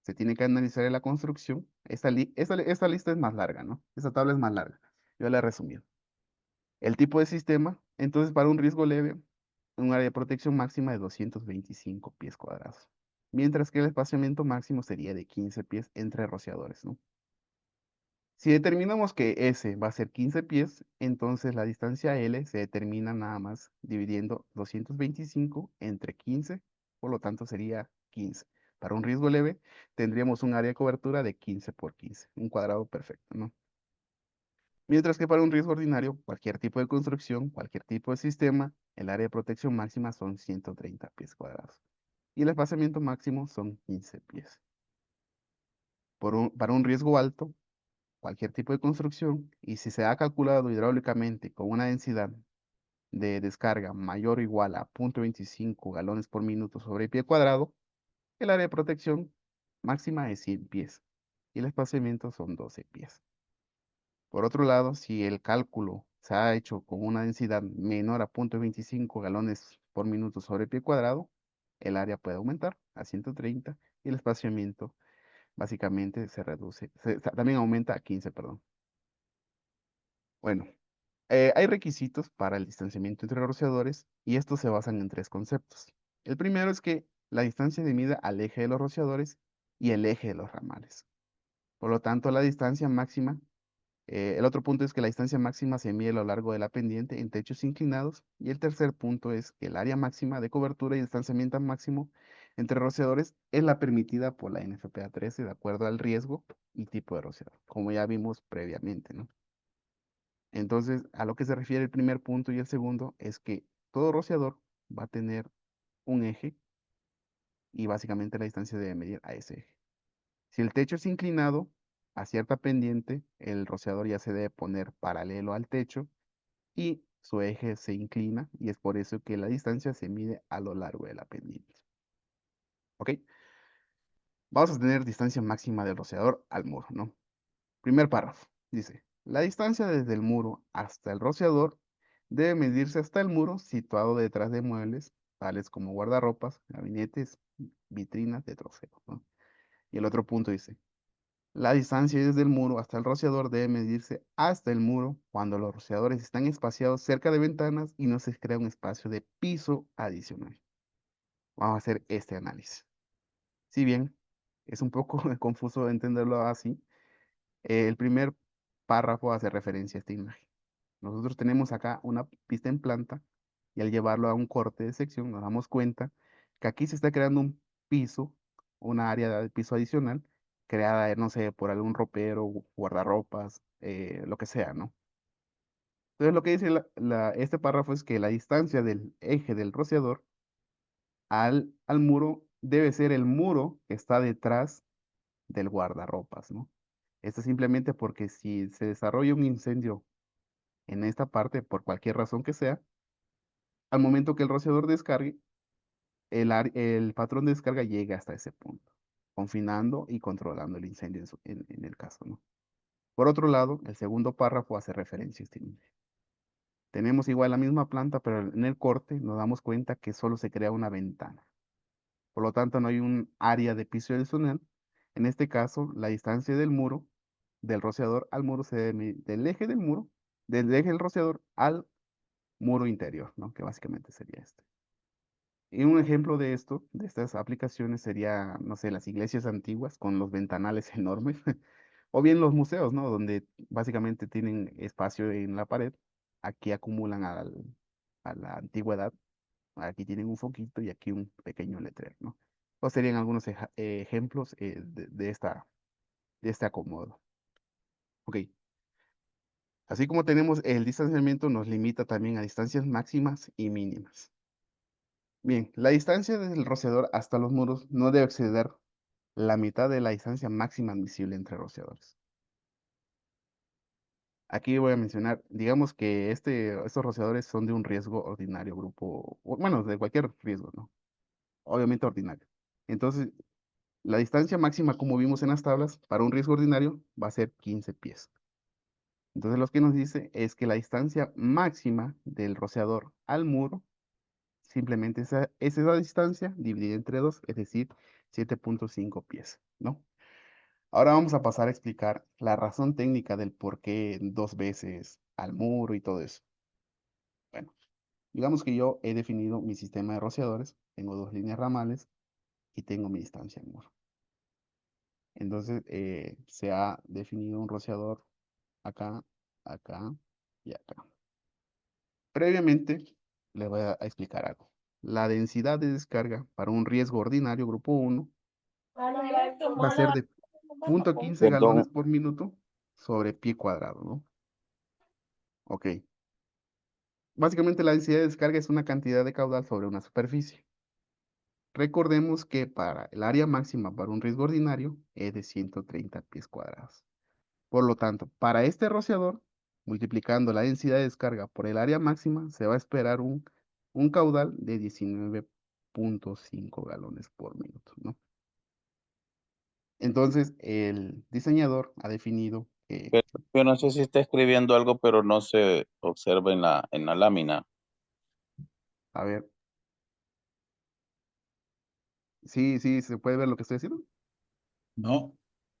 se tiene que analizar en la construcción. Esta lista es más larga, ¿no? Esta tabla es más larga. Yo la he resumido. El tipo de sistema, entonces, para un riesgo leve, un área de protección máxima de 225 pies cuadrados, mientras que el espaciamiento máximo sería de 15 pies entre rociadores, ¿no? Si determinamos que S va a ser 15 pies, entonces la distancia L se determina nada más dividiendo 225 entre 15, por lo tanto sería 15. Para un riesgo leve, tendríamos un área de cobertura de 15 por 15, un cuadrado perfecto, ¿no? Mientras que para un riesgo ordinario, cualquier tipo de construcción, cualquier tipo de sistema, el área de protección máxima son 130 pies cuadrados y el espaciamiento máximo son 15 pies. Para un riesgo alto, cualquier tipo de construcción, y si se ha calculado hidráulicamente con una densidad de descarga mayor o igual a 0.25 galones por minuto sobre pie cuadrado, el área de protección máxima es 100 pies y el espaciamiento son 12 pies. Por otro lado, si el cálculo se ha hecho con una densidad menor a 0.25 galones por minuto sobre pie cuadrado, el área puede aumentar a 130 y el espaciamiento básicamente se reduce, también aumenta a 15, perdón. Bueno, hay requisitos para el distanciamiento entre rociadores y estos se basan en tres conceptos. El primero es que la distancia se mide al eje de los rociadores y el eje de los ramales. Por lo tanto, la distancia máxima, el otro punto es que la distancia máxima se mide a lo largo de la pendiente en techos inclinados. Y el tercer punto es que el área máxima de cobertura y distanciamiento máximo entre rociadores es la permitida por la NFPA 13 de acuerdo al riesgo y tipo de rociador, como ya vimos previamente, ¿no? Entonces, a lo que se refiere el primer punto y el segundo es que todo rociador va a tener un eje y básicamente la distancia debe medir a ese eje. Si el techo es inclinado a cierta pendiente, el rociador ya se debe poner paralelo al techo y su eje se inclina y es por eso que la distancia se mide a lo largo de la pendiente. ¿Ok? Vamos a tener distancia máxima del rociador al muro, ¿no? Primer párrafo. Dice, la distancia desde el muro hasta el rociador debe medirse hasta el muro situado detrás de muebles, tales como guardarropas, gabinetes, vitrinas de trofeo, ¿no? Y el otro punto dice, la distancia desde el muro hasta el rociador debe medirse hasta el muro cuando los rociadores están espaciados cerca de ventanas y no se crea un espacio de piso adicional. Vamos a hacer este análisis. Si bien es un poco confuso entenderlo así, el primer párrafo hace referencia a esta imagen. Nosotros tenemos acá una pista en planta y al llevarlo a un corte de sección nos damos cuenta que aquí se está creando un piso, una área de piso adicional creada, no sé, por algún ropero, guardarropas, lo que sea, ¿no? Entonces lo que dice este párrafo es que la distancia del eje del rociador al muro debe ser el muro que está detrás del guardarropas, ¿no? Esto simplemente porque si se desarrolla un incendio en esta parte, por cualquier razón que sea, al momento que el rociador descargue, el patrón de descarga llega hasta ese punto, confinando y controlando el incendio en el caso, ¿no? Por otro lado, el segundo párrafo hace referencia a este nivel. Tenemos igual la misma planta, pero en el corte nos damos cuenta que solo se crea una ventana. Por lo tanto, no hay un área de piso adicional. En este caso, la distancia del muro, del rociador al muro, se debe medir del eje del muro, del eje del rociador al muro interior, ¿no? Que básicamente sería este. Y un ejemplo de esto, de estas aplicaciones, sería, no sé, las iglesias antiguas con los ventanales enormes, o bien los museos, ¿no? Donde básicamente tienen espacio en la pared, aquí acumulan a la antigüedad, aquí tienen un foquito y aquí un pequeño letrero, ¿no? O serían algunos ejemplos de este acomodo. Ok, así como tenemos el distanciamiento, nos limita también a distancias máximas y mínimas. Bien, la distancia desde el rociador hasta los muros no debe exceder la mitad de la distancia máxima admisible entre rociadores. Aquí voy a mencionar, digamos que estos rociadores son de un riesgo ordinario, grupo, bueno, de cualquier riesgo, ¿no? Obviamente ordinario. Entonces, la distancia máxima, como vimos en las tablas, para un riesgo ordinario va a ser 15 pies. Entonces, lo que nos dice es que la distancia máxima del rociador al muro simplemente es esa distancia dividida entre 2, es decir, 7.5 pies, ¿no? Ahora vamos a pasar a explicar la razón técnica del por qué 2 veces al muro y todo eso. Bueno, digamos que yo he definido mi sistema de rociadores, tengo 2 líneas ramales y tengo mi distancia al muro. Entonces, se ha definido un rociador acá, acá y acá. Previamente, les voy a explicar algo. La densidad de descarga para un riesgo ordinario, grupo 1, va a ser de 0.15 galones Perdón, por minuto sobre pie cuadrado, ¿no? Ok. Básicamente la densidad de descarga es una cantidad de caudal sobre una superficie. Recordemos que para el área máxima para un riesgo ordinario es de 130 pies cuadrados. Por lo tanto, para este rociador, multiplicando la densidad de descarga por el área máxima, se va a esperar un caudal de 19.5 galones por minuto, ¿no? Entonces, el diseñador ha definido que, pero yo no sé si está escribiendo algo, pero no se observa en la lámina. a ver, sí, sí, se puede ver lo que estoy haciendo. No,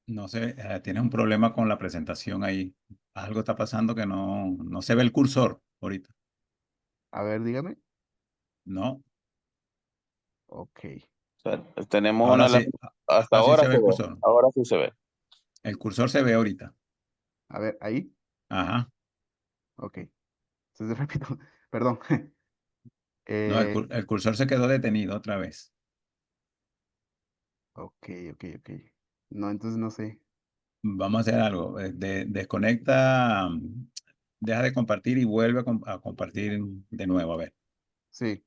no sé, tienes un problema con la presentación ahí. Algo está pasando que no se ve el cursor ahorita. A ver, dígame. No, Ok. O sea, tenemos ahora una sí, lámina, hasta así ahora se ve se el ve, cursor. ahora sí se ve. El cursor se ve ahorita. A ver, ahí. Ajá. Ok. Entonces, repito, perdón. No, Eh, el cursor se quedó detenido otra vez. ok, ok, ok. No, entonces no sé. Vamos a hacer algo. Desconecta, deja de compartir y vuelve a compartir de nuevo. A ver. Sí.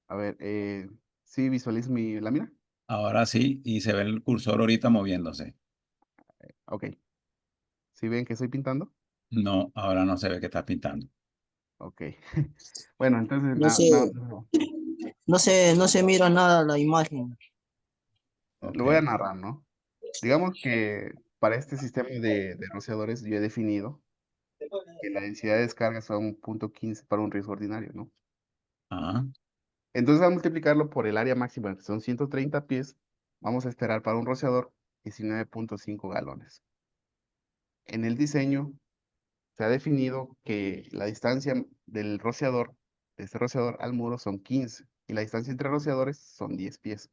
A ver, sí, visualizo mi lámina. Ahora sí, y se ve el cursor ahorita moviéndose. Ok. ¿Sí ven que estoy pintando? No, ahora no se ve que está pintando. Ok. Bueno, entonces No nada, se, nada, no se mira nada la imagen. Ok. lo voy a narrar, ¿no? Digamos que para este sistema de rociadores yo he definido que la densidad de descarga son 0.15 para un riesgo ordinario, ¿no? Ajá. Entonces, al multiplicarlo por el área máxima, que son 130 pies, vamos a esperar para un rociador 19.5 galones. En el diseño se ha definido que la distancia del rociador, de este rociador al muro son 15 y la distancia entre rociadores son 10 pies.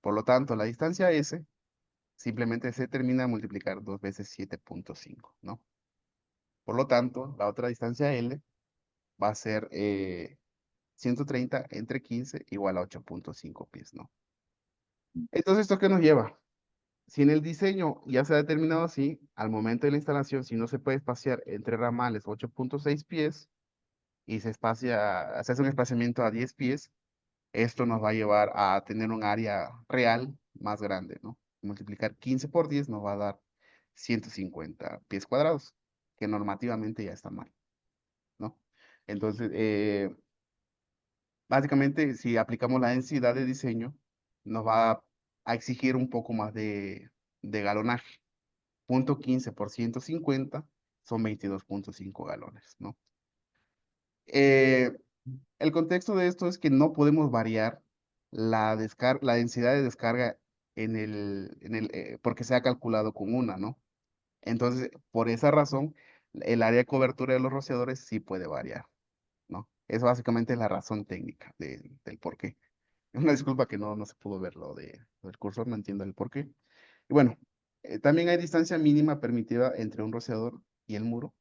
Por lo tanto, la distancia S simplemente se termina de multiplicar 2 veces 7.5, ¿no? Por lo tanto, la otra distancia L va a ser 130 entre 15 igual a 8.5 pies, ¿no? Entonces, ¿esto qué nos lleva? Si en el diseño ya se ha determinado así, al momento de la instalación, si no se puede espaciar entre ramales 8.6 pies y se hace un espaciamiento a 10 pies, esto nos va a llevar a tener un área real más grande, ¿no? Multiplicar 15 por 10 nos va a dar 150 pies cuadrados, que normativamente ya está mal, ¿no? Entonces, básicamente, si aplicamos la densidad de diseño, nos va a exigir un poco más de galonaje. 0.15 por 150 son 22.5 galones, ¿no? Eh, el contexto de esto es que no podemos variar la densidad de descarga porque se ha calculado con una, ¿no? Entonces, por esa razón, el área de cobertura de los rociadores sí puede variar, ¿no? Es básicamente la razón técnica del por qué. Una disculpa que no se pudo ver lo del cursor, no entiendo el por qué. Y bueno, también hay distancia mínima permitida entre un rociador y el muro.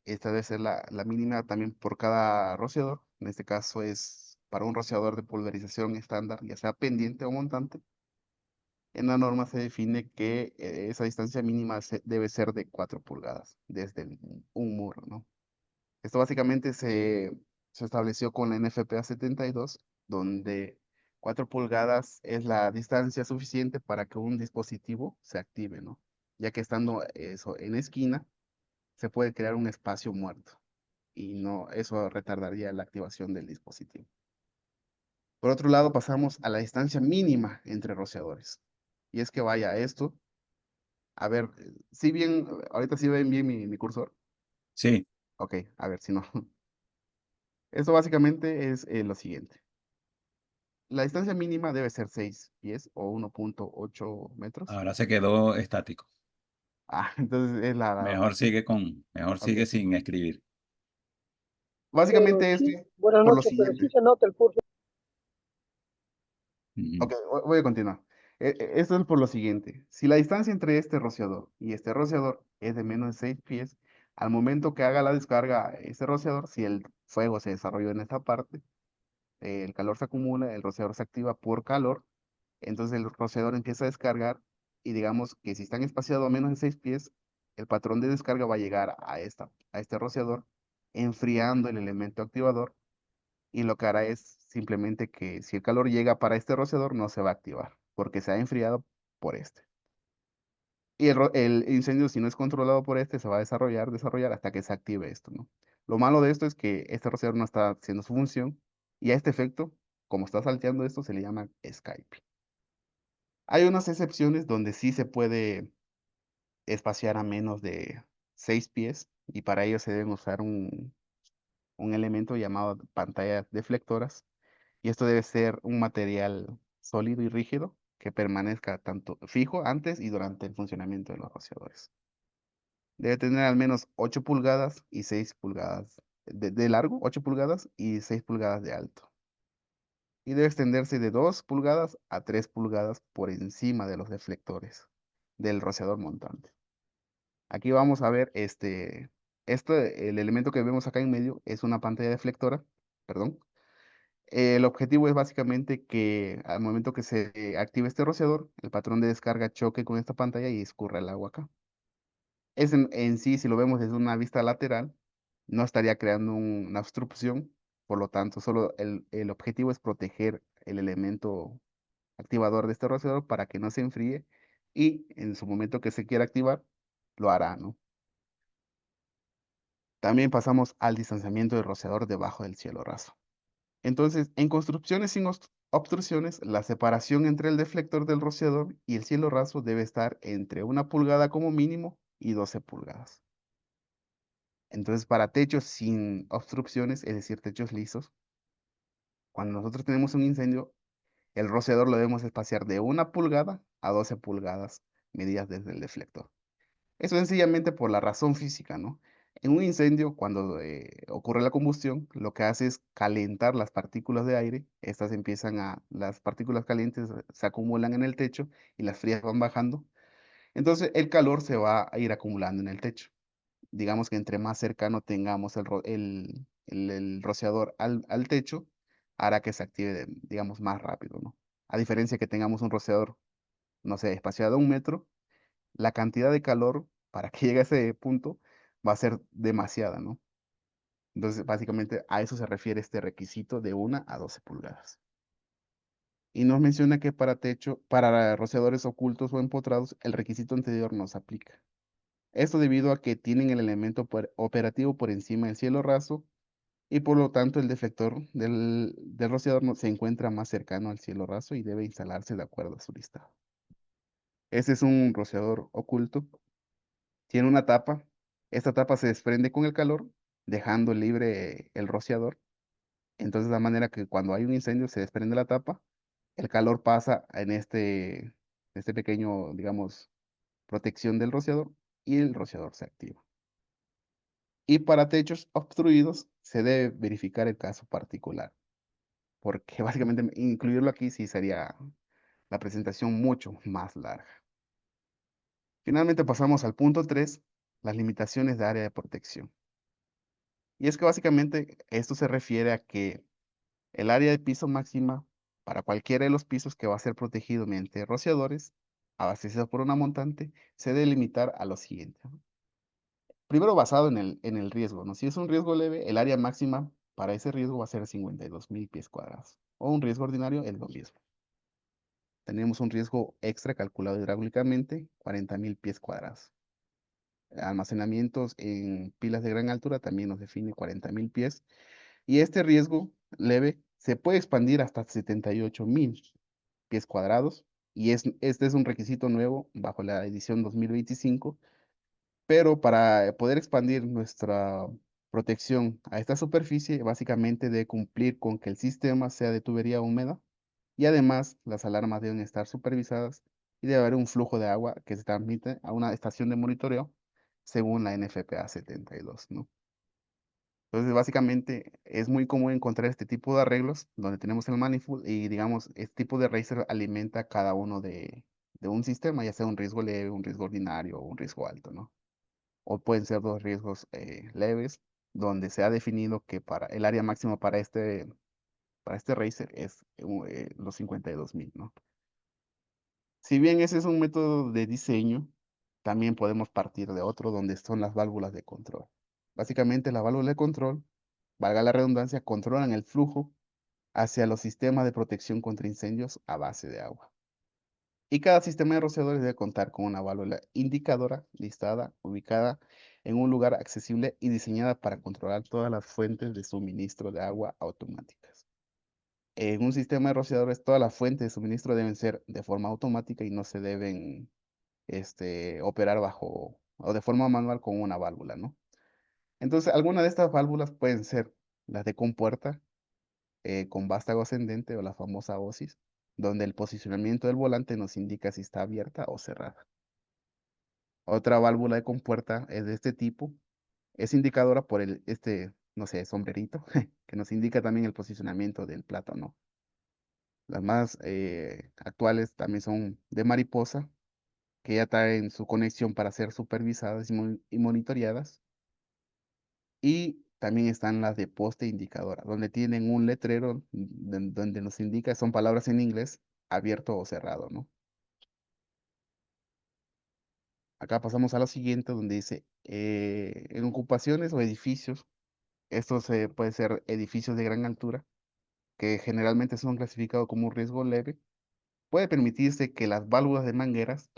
Esta debe ser la mínima también por cada rociador. En este caso es para un rociador de pulverización estándar, ya sea pendiente o montante, en la norma se define que esa distancia mínima debe ser de 4 pulgadas desde un muro, ¿no? Esto básicamente se estableció con la NFPA 72, donde 4 pulgadas es la distancia suficiente para que un dispositivo se active, ¿no? Ya que estando eso en esquina, se puede crear un espacio muerto y no, eso retardaría la activación del dispositivo. Por otro lado, pasamos a la distancia mínima entre rociadores. Y es que vaya esto, a ver, si bien, ahorita sí ven bien mi cursor. Sí, Ok, a ver si no. Esto básicamente es lo siguiente. La distancia mínima debe ser 6 pies o 1.8 metros. ahora se quedó estático. Ah, entonces es Mejor ok. sigue sin escribir. Básicamente esto Sí, es buenas por lo noches, pero sí siguiente. se nota el curso. Ujú. Ok, voy a continuar. Esto es por lo siguiente. Si la distancia entre este rociador y este rociador es de menos de 6 pies, al momento que haga la descarga este rociador, si el fuego se desarrolló en esta parte, el calor se acumula, el rociador se activa por calor, entonces el rociador empieza a descargar y digamos que si están espaciados a menos de 6 pies, el patrón de descarga va a llegar a este rociador, enfriando el elemento activador y lo que hará es simplemente que si el calor llega para este rociador no se va a activar porque se ha enfriado por este. Y el incendio, si no es controlado por este, se va a desarrollar hasta que se active esto, ¿no? Lo malo de esto es que este rociador no está haciendo su función y a este efecto, como está salteando esto, se le llama escape. Hay unas excepciones donde sí se puede espaciar a menos de 6 pies y para ello se deben usar un elemento llamado pantallas deflectoras y esto debe ser un material sólido y rígido que permanezca tanto fijo antes y durante el funcionamiento de los rociadores. Debe tener al menos 8 pulgadas y 6 pulgadas de largo, 8 pulgadas y 6 pulgadas de alto. Y debe extenderse de 2 pulgadas a 3 pulgadas por encima de los deflectores del rociador montante. Aquí vamos a ver el elemento que vemos acá en medio es una pantalla deflectora, perdón. El objetivo es básicamente que al momento que se active este rociador, el patrón de descarga choque con esta pantalla y escurra el agua acá. Es en sí, si lo vemos desde una vista lateral, no estaría creando una obstrucción, por lo tanto, solo el objetivo es proteger el elemento activador de este rociador para que no se enfríe y en su momento que se quiera activar, lo hará, ¿no? También pasamos al distanciamiento del rociador debajo del cielo raso. Entonces, en construcciones sin obstrucciones, la separación entre el deflector del rociador y el cielo raso debe estar entre 1 pulgada como mínimo y 12 pulgadas. Entonces, para techos sin obstrucciones, es decir, techos lisos, cuando nosotros tenemos un incendio, el rociador lo debemos espaciar de 1 pulgada a 12 pulgadas, medidas desde el deflector. Eso sencillamente por la razón física, ¿no? En un incendio, cuando ocurre la combustión, lo que hace es calentar las partículas de aire. Las partículas calientes se acumulan en el techo y las frías van bajando. Entonces el calor se va a ir acumulando en el techo. Digamos que entre más cercano tengamos el rociador al techo, hará que se active, digamos, más rápido, ¿no? A diferencia que tengamos un rociador, no sé, espaciado a 1 metro, la cantidad de calor para que llegue a ese punto va a ser demasiada, ¿no? Entonces, básicamente a eso se refiere este requisito de 1 a 12 pulgadas. Y nos menciona que para rociadores ocultos o empotrados, el requisito anterior no se aplica. Esto debido a que tienen el elemento operativo por encima del cielo raso y por lo tanto el deflector del rociador se encuentra más cercano al cielo raso y debe instalarse de acuerdo a su listado. Este es un rociador oculto. Tiene una tapa. Esta tapa se desprende con el calor, dejando libre el rociador. Entonces, de manera que cuando hay un incendio se desprende la tapa, el calor pasa en este pequeño, digamos, protección del rociador y el rociador se activa. Y para techos obstruidos se debe verificar el caso particular, porque básicamente incluirlo aquí sí sería la presentación mucho más larga. Finalmente pasamos al punto 3, las limitaciones de área de protección. Y es que básicamente esto se refiere a que El área de piso máxima para cualquiera de los pisos que va a ser protegido mediante rociadores abastecidos por una montante se debe limitar a lo siguiente, ¿no? Primero, basado en el riesgo, ¿no? Si es un riesgo leve, el área máxima para ese riesgo va a ser 52.000 pies cuadrados. O un riesgo ordinario es lo mismo. Tenemos un riesgo extra calculado hidráulicamente, 40.000 pies cuadrados. Almacenamientos en pilas de gran altura también nos define 40.000 pies. Y este riesgo leve se puede expandir hasta 78.000 pies cuadrados. Y este es un requisito nuevo bajo la edición 2025. Pero para poder expandir nuestra protección a esta superficie, básicamente debe cumplir con que el sistema sea de tubería húmeda y además las alarmas deben estar supervisadas y debe haber un flujo de agua que se transmite a una estación de monitoreo según la NFPA 72, ¿no? Entonces, básicamente es muy común encontrar este tipo de arreglos donde tenemos el manifold y, digamos, este tipo de racer alimenta cada uno de un sistema, ya sea un riesgo leve, un riesgo ordinario o un riesgo alto, ¿no? O pueden ser dos riesgos leves, donde se ha definido que para el área máxima para este racer es los 52.000, ¿no? Si bien ese es un método de diseño, también podemos partir de otro donde son las válvulas de control. Básicamente, las válvulas de control, valga la redundancia, controlan el flujo hacia los sistemas de protección contra incendios a base de agua. Y cada sistema de rociadores debe contar con una válvula indicadora listada, ubicada en un lugar accesible y diseñada para controlar todas las fuentes de suministro de agua automáticas. En un sistema de rociadores, todas las fuentes de suministro deben ser de forma automática y no se deben operar bajo o de forma manual con una válvula, ¿no? Entonces, algunas de estas válvulas pueden ser las de compuerta con vástago ascendente o la famosa OSIS, donde el posicionamiento del volante nos indica si está abierta o cerrada. Otra válvula de compuerta es de este tipo. Es indicadora por no sé, sombrerito, que nos indica también el posicionamiento del plato, ¿no? Las más actuales también son de mariposa, que ya traen su conexión para ser supervisadas y monitoreadas. Y también están las de poste indicadora, donde tienen un letrero donde nos indica, son palabras en inglés, abierto o cerrado, ¿no? Acá pasamos a lo siguiente, donde dice, en ocupaciones o edificios, estos pueden ser edificios de gran altura, que generalmente son clasificados como un riesgo leve, puede permitirse que las válvulas de mangueras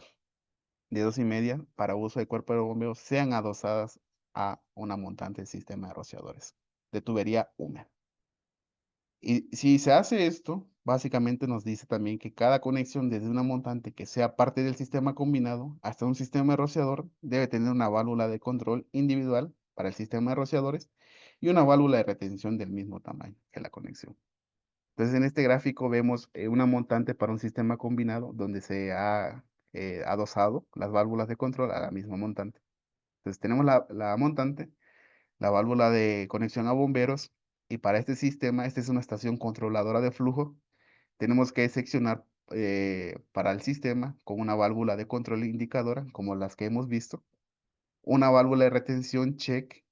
de 2,5 para uso de cuerpo de bombeo sean adosadas a una montante de sistema de rociadores de tubería húmeda. Y si se hace esto, básicamente nos dice también que cada conexión desde una montante que sea parte del sistema combinado hasta un sistema de rociador debe tener una válvula de control individual para el sistema de rociadores y una válvula de retención del mismo tamaño que la conexión. Entonces, en este gráfico vemos una montante para un sistema combinado donde se ha adosado las válvulas de control a la misma montante. Entonces, tenemos la montante, la válvula de conexión a bomberos, y para este sistema, esta es una estación controladora de flujo. Tenemos que seccionar para el sistema con una válvula de control indicadora, como las que hemos visto, una válvula de retención check,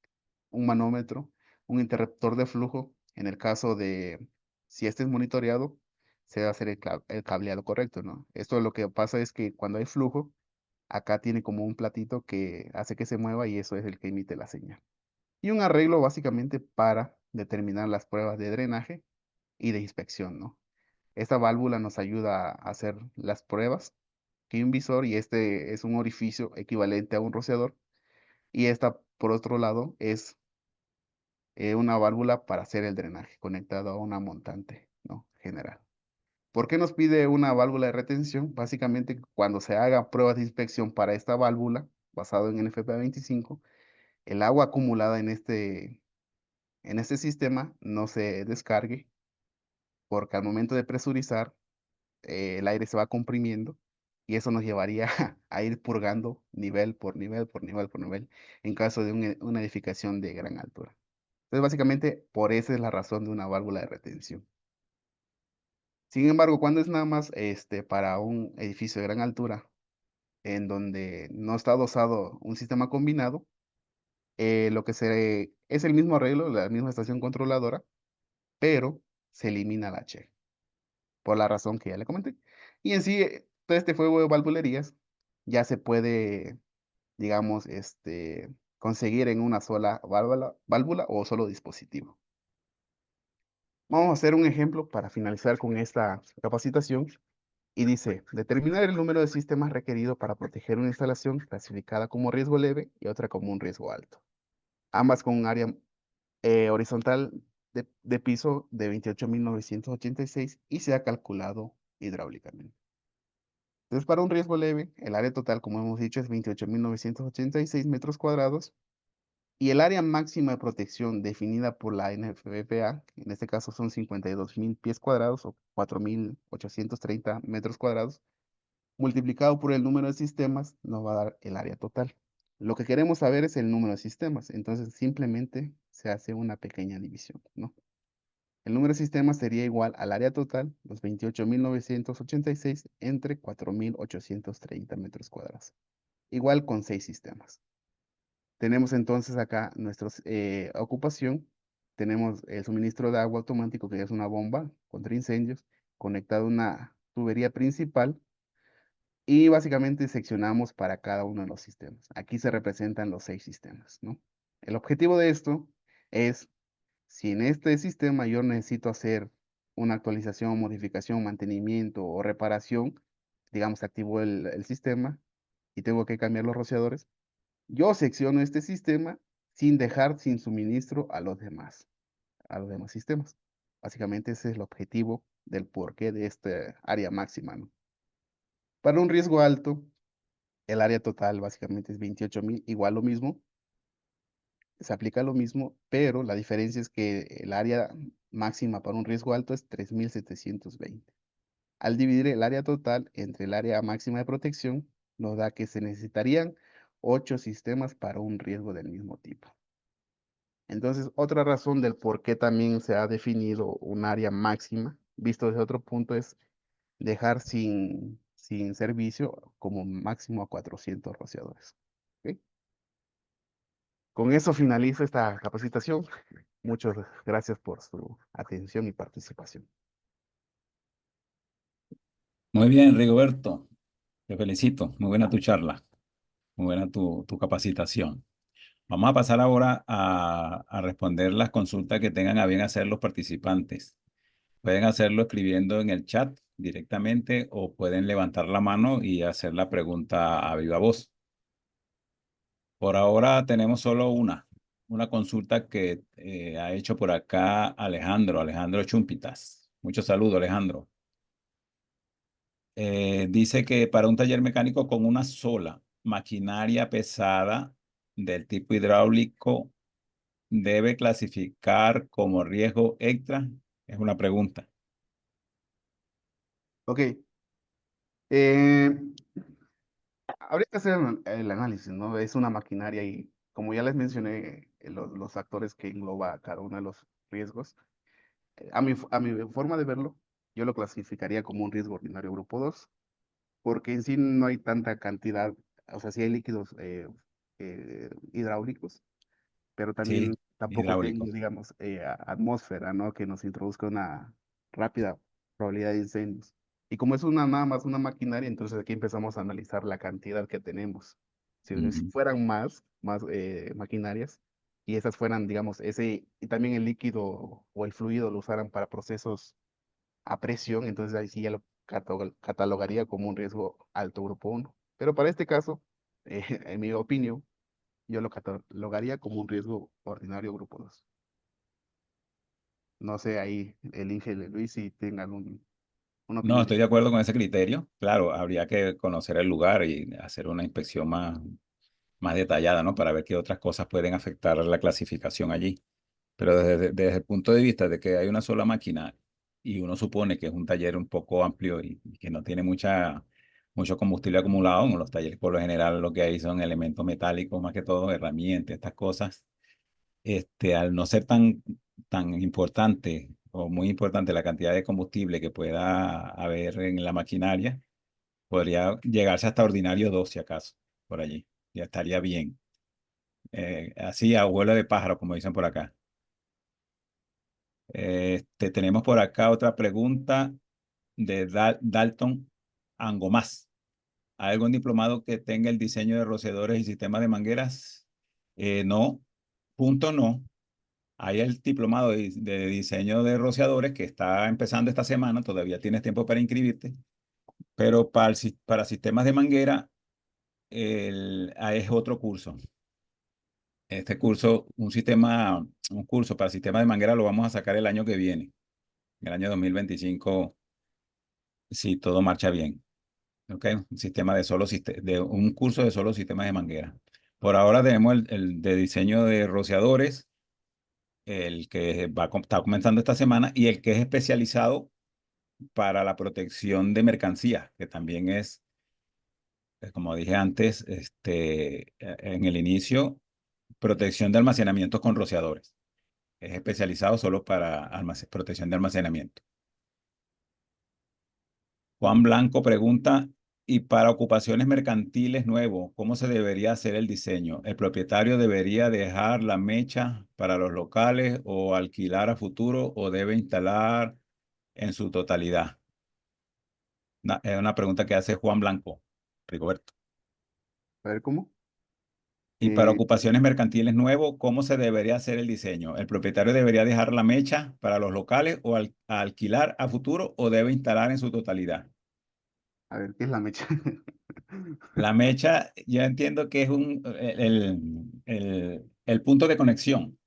un manómetro, un interruptor de flujo. En el caso de, si este es monitoreado, se va a hacer el cableado correcto, ¿no? Esto lo que pasa es que cuando hay flujo, acá tiene como un platito que hace que se mueva y eso es el que emite la señal. Y un arreglo básicamente para determinar las pruebas de drenaje y de inspección, ¿no? Esta válvula nos ayuda a hacer las pruebas, que hay un visor y este es un orificio equivalente a un rociador. Y esta, por otro lado, es una válvula para hacer el drenaje conectado a una montante, ¿no? General. ¿Por qué nos pide una válvula de retención? Básicamente, cuando se haga pruebas de inspección para esta válvula, basado en NFPA 25, el agua acumulada en este sistema no se descargue, porque al momento de presurizar, el aire se va comprimiendo y eso nos llevaría a ir purgando nivel por nivel, por nivel, por nivel, en caso de una edificación de gran altura. Entonces, básicamente, por esa es la razón de una válvula de retención. Sin embargo, cuando es nada más para un edificio de gran altura, en donde no está adosado un sistema combinado, lo que es el mismo arreglo, la misma estación controladora, pero se elimina la H, por la razón que ya le comenté. Y en sí, todo este juego de valvulerías ya se puede, digamos, conseguir en una sola válvula o solo dispositivo. Vamos a hacer un ejemplo para finalizar con esta capacitación. Y dice, determinar el número de sistemas requerido para proteger una instalación clasificada como riesgo leve y otra como un riesgo alto. Ambas con un área horizontal de piso de 28.986 y se ha calculado hidráulicamente. Entonces, para un riesgo leve, el área total, como hemos dicho, es 28.986 metros cuadrados y el área máxima de protección definida por la NFPA, en este caso son 52.000 pies cuadrados o 4.830 metros cuadrados, multiplicado por el número de sistemas, nos va a dar el área total. Lo que queremos saber es el número de sistemas, entonces simplemente se hace una pequeña división, ¿no? El número de sistemas sería igual al área total, los 28.986 entre 4.830 metros cuadrados, igual con 6 sistemas. Tenemos entonces acá nuestra ocupación, tenemos el suministro de agua automático, que es una bomba contra incendios, conectado a una tubería principal, y básicamente seccionamos para cada uno de los sistemas. Aquí se representan los 6 sistemas, ¿no? El objetivo de esto es, si en este sistema yo necesito hacer una actualización, modificación, mantenimiento o reparación, digamos, activo el sistema y tengo que cambiar los rociadores, yo secciono este sistema sin dejar sin suministro a los demás sistemas. Básicamente ese es el objetivo del porqué de esta área máxima, ¿no? Para un riesgo alto, el área total básicamente es 28.000, igual lo mismo, se aplica lo mismo, pero la diferencia es que el área máxima para un riesgo alto es 3.720. Al dividir el área total entre el área máxima de protección, nos da que se necesitarían 8 sistemas para un riesgo del mismo tipo. Entonces, otra razón del por qué también se ha definido un área máxima, visto desde otro punto, es dejar sin servicio como máximo a 400 rociadores. ¿Ok? Con eso finalizo esta capacitación. Muchas gracias por su atención y participación. Muy bien, Rigoberto. Te felicito. Muy buena tu charla. Muy buena tu capacitación. Vamos a pasar ahora a responder las consultas que tengan a bien hacer los participantes. Pueden hacerlo escribiendo en el chat directamente o pueden levantar la mano y hacer la pregunta a viva voz. Por ahora tenemos solo una consulta que ha hecho por acá Alejandro Chumpitas. Muchos saludos, Alejandro. Dice que para un taller mecánico con una sola maquinaria pesada del tipo hidráulico, ¿debe clasificar como riesgo extra? Es una pregunta. Ok. Habría que hacer el análisis, ¿no? Es una maquinaria y como ya les mencioné, los factores que engloba cada uno de los riesgos, a mi forma de verlo, yo lo clasificaría como un riesgo ordinario grupo 2 porque en sí no hay tanta cantidad, o sea, sí hay líquidos hidráulicos, pero también Sí, tampoco hidráulico. tengo, digamos, atmósfera, ¿no? Que nos introduzca una rápida probabilidad de incendios. Y como es nada más una maquinaria, entonces aquí empezamos a analizar la cantidad que tenemos. Si Ujú. fueran más maquinarias, y esas fueran, digamos, y también el líquido o el fluido lo usaran para procesos a presión, entonces ahí sí ya lo catalogaría como un riesgo alto grupo 1. Pero para este caso, en mi opinión, yo lo catalogaría como un riesgo ordinario grupo 2. No sé ahí el Inge de Luis si tengan una No, opinión estoy de distinta. acuerdo con ese criterio. Claro, habría que conocer el lugar y hacer una inspección más detallada, ¿no? Para ver qué otras cosas pueden afectar la clasificación allí. Pero desde el punto de vista de que hay una sola máquina y uno supone que es un taller un poco amplio y que no tiene mucho combustible acumulado, como los talleres por lo general lo que hay son elementos metálicos, más que todo, herramientas, estas cosas, al no ser tan importante o muy importante la cantidad de combustible que pueda haber en la maquinaria, podría llegarse hasta ordinario 2 si acaso, por allí. Ya estaría bien. Así a vuelo de pájaro, como dicen por acá. Tenemos por acá otra pregunta de Dalton Angomás. ¿Hay algún diplomado que tenga el diseño de rociadores y sistemas de mangueras? No, punto no. Hay el diplomado de diseño de rociadores que está empezando esta semana, todavía tienes tiempo para inscribirte, pero para sistemas de manguera es otro curso. Este curso, un curso para sistemas de manguera lo vamos a sacar el año que viene, el año 2025, si todo marcha bien. ¿Ok? Un curso de solo sistemas de manguera. Por ahora tenemos el de diseño de rociadores, el que está comenzando esta semana, y el que es especializado para la protección de mercancías, que también es, como dije antes, en el inicio, protección de almacenamientos con rociadores. Es especializado solo para protección de almacenamiento. Juan Blanco pregunta, ¿y para ocupaciones mercantiles nuevos, cómo se debería hacer el diseño? ¿El propietario debería dejar la mecha para los locales o alquilar a futuro o debe instalar en su totalidad? Es una pregunta que hace Juan Blanco, Rigoberto. A ver, ¿cómo? ¿Y para Eh, ocupaciones mercantiles nuevos, cómo se debería hacer el diseño? ¿El propietario debería dejar la mecha para los locales o alquilar a futuro o debe instalar en su totalidad? a ver, ¿qué es la mecha? La mecha, yo entiendo que es el punto de conexión.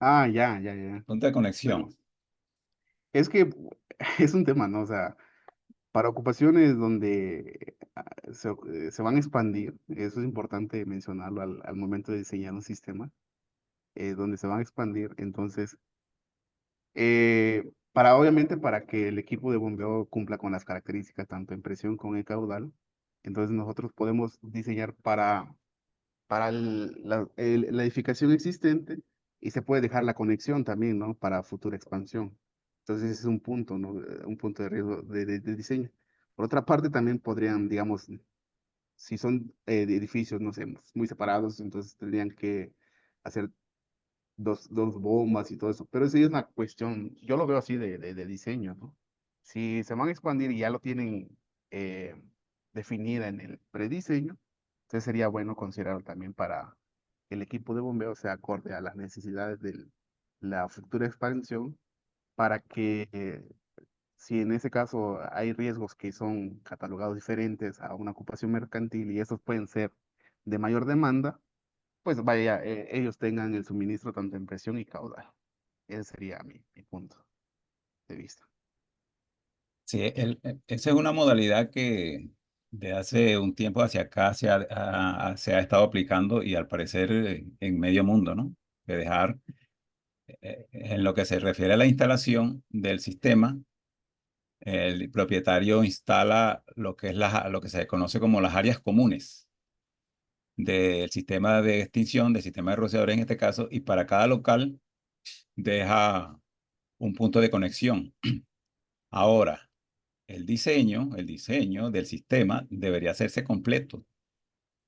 Ah, ya, ya, ya. Punto de Bueno, conexión. es que es un tema, ¿no? O sea, para ocupaciones donde se van a expandir, eso es importante mencionarlo al momento de diseñar un sistema, donde se van a expandir, entonces, obviamente para que el equipo de bombeo cumpla con las características tanto en presión como en caudal, entonces nosotros podemos diseñar para la edificación existente y se puede dejar la conexión también, ¿no? Para futura expansión. Entonces ese es un punto, ¿no? Un punto de riesgo de diseño. Por otra parte, también podrían, digamos, si son de edificios, no sé, muy separados, entonces tendrían que hacer dos bombas y todo eso. Pero eso ya es una cuestión, yo lo veo así de diseño, ¿no? Si se van a expandir y ya lo tienen eh, definida en el prediseño, entonces sería bueno considerarlo también para que el equipo de bombeo sea acorde a las necesidades de la futura expansión, para que si en ese caso hay riesgos que son catalogados diferentes a una ocupación mercantil y esos pueden ser de mayor demanda, pues vaya, ellos tengan el suministro tanto en presión y caudal. Ese sería mi punto de vista. Sí, esa es una modalidad que de hace un tiempo hacia acá se ha estado aplicando y al parecer en medio mundo, ¿no? De dejar, en lo que se refiere a la instalación del sistema, el propietario instala lo que es lo que se conoce como las áreas comunes del sistema de extinción, del sistema de rociadores en este caso, y para cada local deja un punto de conexión. Ahora, el diseño del sistema debería hacerse completo.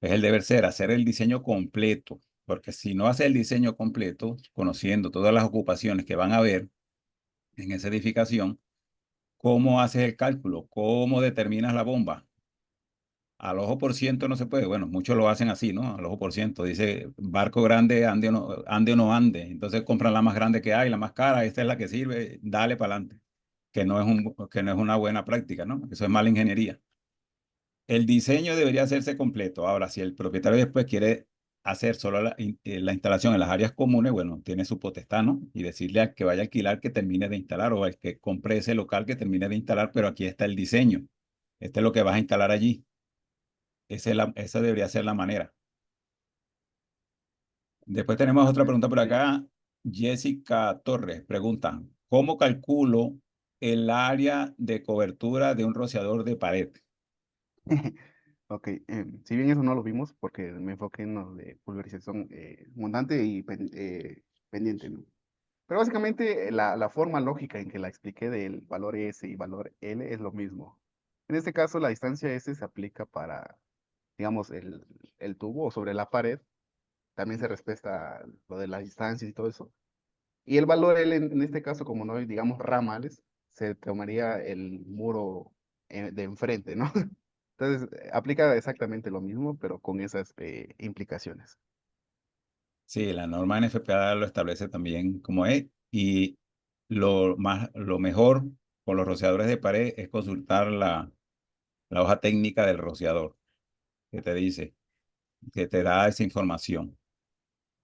Es el deber ser, hacer el diseño completo, porque si no hace el diseño completo, conociendo todas las ocupaciones que van a haber en esa edificación, ¿cómo haces el cálculo? ¿Cómo determinas la bomba? Al ojo por ciento no se puede. Bueno, muchos lo hacen así, ¿no? Al ojo por ciento. Dice, barco grande, ande o no ande. Entonces compran la más grande que hay, la más cara, esta es la que sirve, dale para adelante. Que no es una buena práctica, ¿no? Eso es mala ingeniería. El diseño debería hacerse completo. Ahora, si el propietario después quiere hacer solo la instalación en las áreas comunes, bueno, tiene su potestad, ¿no? Y decirle al que vaya a alquilar que termine de instalar o al que compre ese local que termine de instalar, pero aquí está el diseño. Este es lo que vas a instalar allí. Esa debería ser la manera. Después tenemos otra pregunta por Sí. acá. Jessica Torres pregunta, ¿cómo calculo el área de cobertura de un rociador de pared? Ok, si bien eso no lo vimos, porque me enfoqué en lo de pulverización montante y pendiente, ¿no? Pero básicamente la forma lógica en que la expliqué del valor S y valor L es lo mismo. En este caso, la distancia S se aplica para, digamos, el tubo o sobre la pared. También se respeta lo de las distancias y todo eso. Y el valor, en este caso, como no hay, digamos, ramales, se tomaría el muro de enfrente, ¿no? Entonces, aplica exactamente lo mismo, pero con esas implicaciones. Sí, la norma NFPA lo establece también como es. Y lo mejor con los rociadores de pared es consultar la hoja técnica del rociador, que te dice, que te da esa información.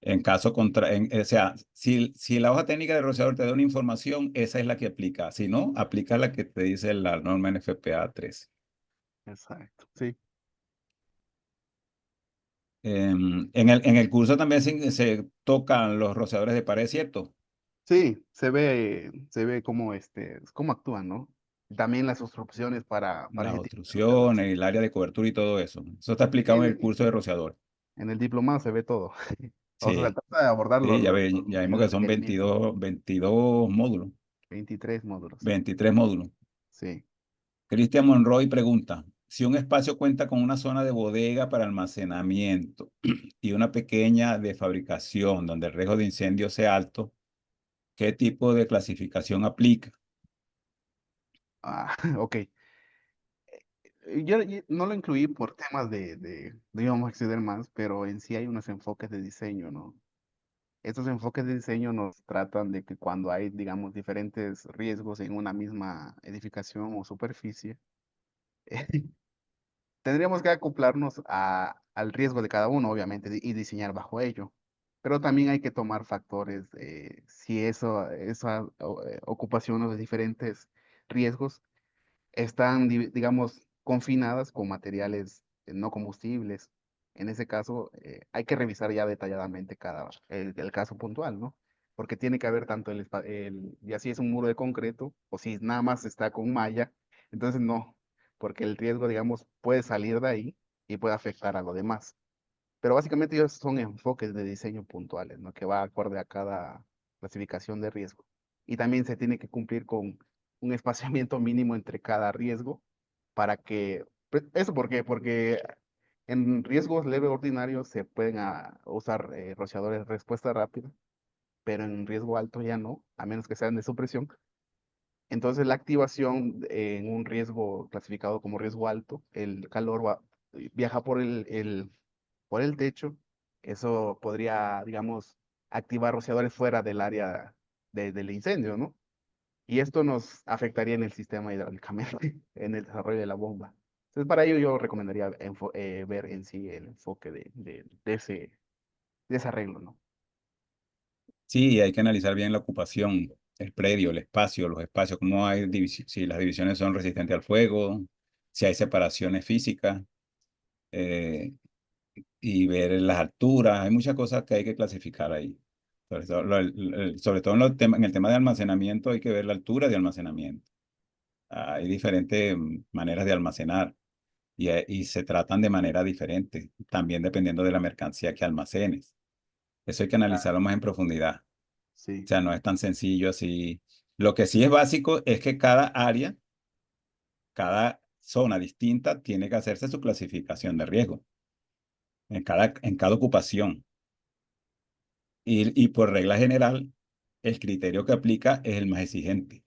En caso contra, o sea, si la hoja técnica del rociador te da una información, esa es la que aplica. Si no, aplica la que te dice la norma NFPA 3. Exacto, sí. En el curso también se tocan los rociadores de pared, ¿cierto? Sí, se ve cómo actúan, ¿no? También las obstrucciones para Las ese tipo de rociadores. obstrucciones, el área de cobertura y todo eso. Eso está Sí, explicado en el curso de rociador. en el diplomado se ve todo. O sea, se Sí, trata de abordar sí, ya vimos el que son requerimiento, ¿no? 22 módulos, 23 módulos. 23 módulos. Sí. Cristian Monroy pregunta, si un espacio cuenta con una zona de bodega para almacenamiento y una pequeña de fabricación donde el riesgo de incendio sea alto, ¿qué tipo de clasificación aplica? Ah, ok. Yo no lo incluí por temas no íbamos a acceder más, pero en sí hay unos enfoques de diseño, ¿no? Estos enfoques de diseño nos tratan de que cuando hay, digamos, diferentes riesgos en una misma edificación o superficie, tendríamos que acoplarnos al riesgo de cada uno, obviamente, y diseñar bajo ello. Pero también hay que tomar factores, si esa ocupación de diferentes riesgos están, digamos, confinadas con materiales no combustibles. En ese caso, hay que revisar ya detalladamente el caso puntual, ¿no? Porque tiene que haber tanto ya si es un muro de concreto o si nada más está con malla, entonces no, porque el riesgo, digamos, puede salir de ahí y puede afectar a lo demás. Pero básicamente ellos son enfoques de diseño puntuales, ¿no? Que va acorde a cada clasificación de riesgo. Y también se tiene que cumplir con un espaciamiento mínimo entre cada riesgo para que, pues, ¿eso por qué? Porque en riesgos leve ordinarios se pueden usar rociadores de respuesta rápida, pero en riesgo alto ya no, a menos que sean de supresión. Entonces la activación en un riesgo clasificado como riesgo alto, el calor viaja por el techo. Eso podría, digamos, activar rociadores fuera del área del incendio, ¿no? Y esto nos afectaría en el sistema hidráulicamente, en el desarrollo de la bomba. Entonces, para ello yo recomendaría ver en sí el enfoque de ese arreglo, ¿no? Sí, hay que analizar bien la ocupación, el predio, el espacio, los espacios, cómo hay si las divisiones son resistentes al fuego, si hay separaciones físicas, eh, y ver las alturas. Hay muchas cosas que hay que clasificar ahí. Sobre todo en el tema de almacenamiento hay que ver la altura de almacenamiento. Hay diferentes maneras de almacenar y se tratan de manera diferente, también dependiendo de la mercancía que almacenes. Eso hay que analizarlo más en profundidad. O Sí, sea, no es tan sencillo así. Lo que sí es básico es que cada área, cada zona distinta tiene que hacerse su clasificación de riesgo en cada ocupación. Y por regla general, el criterio que aplica es el más exigente,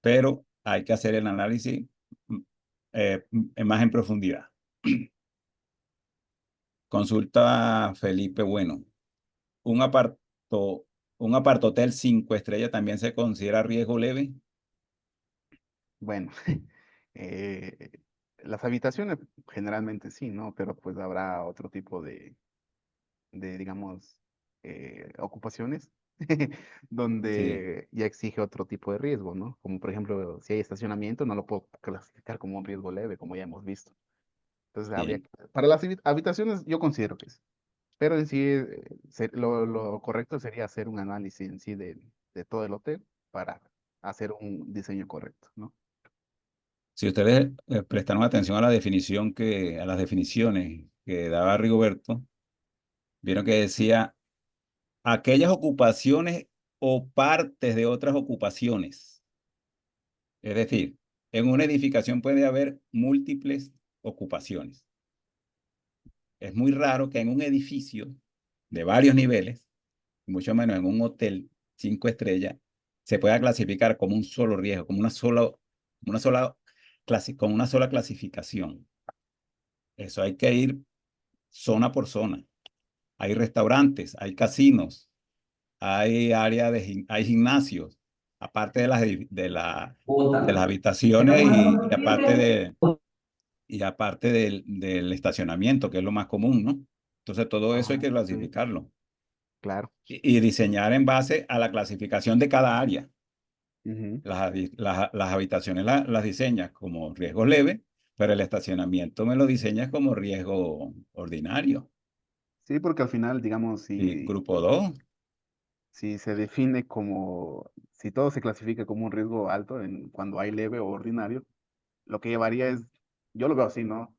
pero hay que hacer el análisis mm, más en profundidad. Consulta Felipe Bueno. ¿Un aparto, un apartotel 5 estrellas también se considera riesgo leve? bueno, eh, las habitaciones generalmente sí, ¿no? Pero pues habrá otro tipo digamos, ocupaciones Sí, donde ya exige otro tipo de riesgo, ¿no? Como por ejemplo, si hay estacionamiento, no lo puedo clasificar como un riesgo leve, como ya hemos visto. Entonces, sí. para las habitaciones yo considero que sí, pero en sí lo correcto sería hacer un análisis en sí de todo el hotel para hacer un diseño correcto, ¿no? Si ustedes prestaron atención a a las definiciones que daba Rigoberto, vieron que decía aquellas ocupaciones o partes de otras ocupaciones. Es decir, en una edificación puede haber múltiples ocupaciones. Es muy raro que en un edificio de varios niveles, mucho menos en un hotel, 5 estrellas, se pueda clasificar como un solo riesgo, como con una sola clasificación. Eso hay que ir zona por zona. Hay restaurantes, hay casinos, hay hay gimnasios, aparte de de las habitaciones y aparte del estacionamiento, que es lo más común, ¿no? Entonces todo eso hay que Sí, clasificarlo claro. y diseñar en base a la clasificación de cada área. Ujú. Las habitaciones las diseñas como riesgo leve, pero el estacionamiento me lo diseñas como riesgo ordinario. Sí, porque al final, digamos, Y grupo 2, si se define como, si todo se clasifica como un riesgo alto cuando hay leve o ordinario, lo que llevaría es, yo lo veo así, ¿no?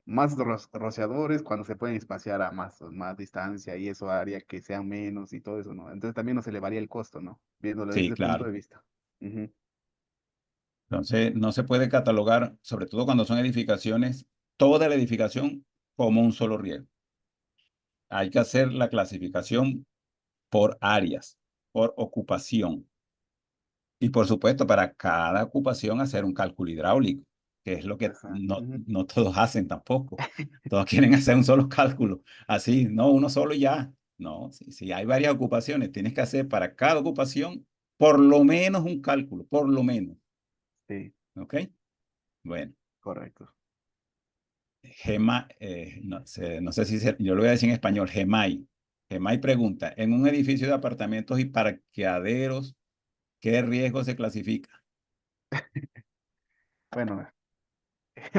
Más rociadores cuando se pueden espaciar a más distancia y eso haría que sean menos y todo eso, ¿no? Entonces también nos elevaría el costo, ¿no? Viéndolo desde sí, ese punto claro. de vista. Ujú. Entonces, no se puede catalogar, sobre todo cuando son edificaciones, toda la edificación como un solo riesgo. Hay que hacer la clasificación por áreas, por ocupación. Y por supuesto, para cada ocupación hacer un cálculo hidráulico, que es lo que Exacto. Ujú. no todos hacen tampoco. Todos quieren hacer un solo cálculo. Así, no, uno solo y ya. No, si hay varias ocupaciones, tienes que hacer para cada ocupación por lo menos un cálculo, por lo menos. Sí, ¿Ok? Bueno. correcto. No sé si yo lo voy a decir en español, Gemay. Gemay pregunta, en un edificio de apartamentos y parqueaderos, ¿qué riesgo se clasifica? Bueno,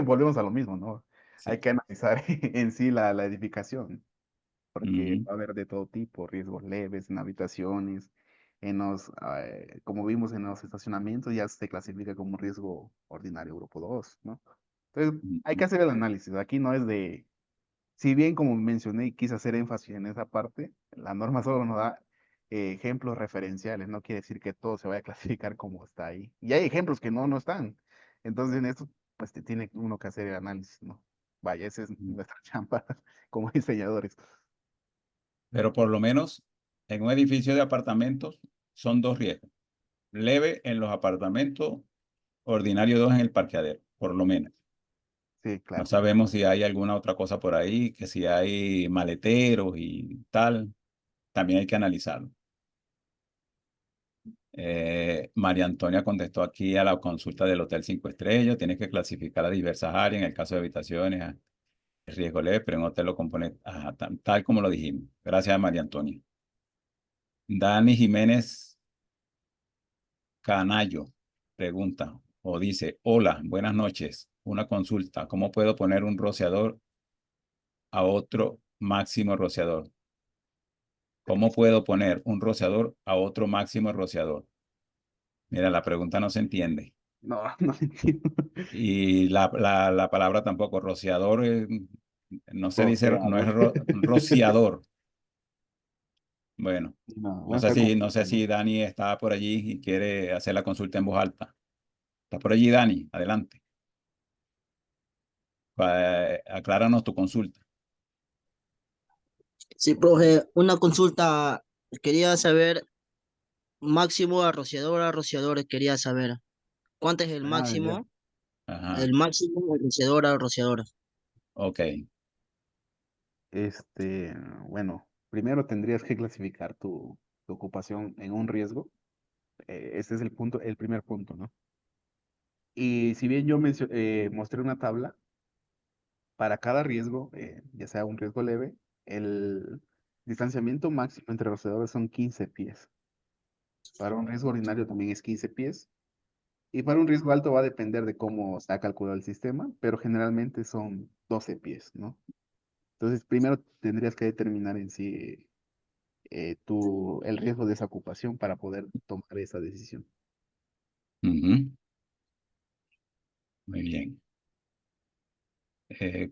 volvemos a lo mismo, ¿no? Hay Sí. que analizar en sí la edificación, porque Ujú, va a haber de todo tipo, riesgos leves en habitaciones, como vimos en los estacionamientos, ya se clasifica como riesgo ordinario grupo 2, ¿no? Entonces, hay que ujú. hacer el análisis. Aquí no es de, si bien como mencioné y quise hacer énfasis en esa parte, la norma solo nos da ejemplos referenciales, no quiere decir que todo se vaya a clasificar como está ahí. Y hay ejemplos que no están. Entonces, en esto, pues tiene uno que hacer el análisis, ¿no? Vaya, esa es nuestra chamba como diseñadores. Pero por lo menos en un edificio de apartamentos son 2 riesgos. Leve en los apartamentos, ordinario 2 en el parqueadero, por lo menos. Sí, No claro. sabemos si hay alguna otra cosa por ahí, que si hay maleteros y tal, también hay que analizarlo. María Antonia contestó aquí a la consulta del Hotel 5 Estrellas. Tienes que clasificar las diversas áreas. En el caso de habitaciones, el riesgo leve, pero en hotel lo compone tal como lo dijimos. Gracias, María Antonia. Dani Jiménez Canayo pregunta o dice, hola, buenas noches. Una consulta. ¿Cómo puedo poner un rociador a otro máximo rociador? ¿Cómo puedo poner un rociador a otro máximo rociador? Mira, la pregunta no se entiende. No, no entiendo. Y la palabra tampoco, rociador, no se dice, no es Rociador. rociador. Bueno, No, voy a estar no sé confundiendo. si Dani está por allí y quiere hacer la consulta en voz alta. ¿Está por allí, Dani? Adelante. Acláranos tu consulta. Sí, profe, una consulta. Quería saber, máximo a rociadores, quería saber. ¿Cuánto es Ah, ya. Ajá, el máximo a rociadora? ok. Bueno, primero tendrías que clasificar tu ocupación en un riesgo. Ese es el punto, el primer punto, ¿no? Y si bien yo mostré una tabla, para cada riesgo, ya sea un riesgo leve, el distanciamiento máximo entre los rociadores son 15 pies. Para un riesgo ordinario también es 15 pies. Y para un riesgo alto va a depender de cómo está calculado el sistema, pero generalmente son 12 pies, ¿no? Entonces, primero tendrías que determinar en sí el riesgo de esa ocupación para poder tomar esa decisión. Ujú, muy bien.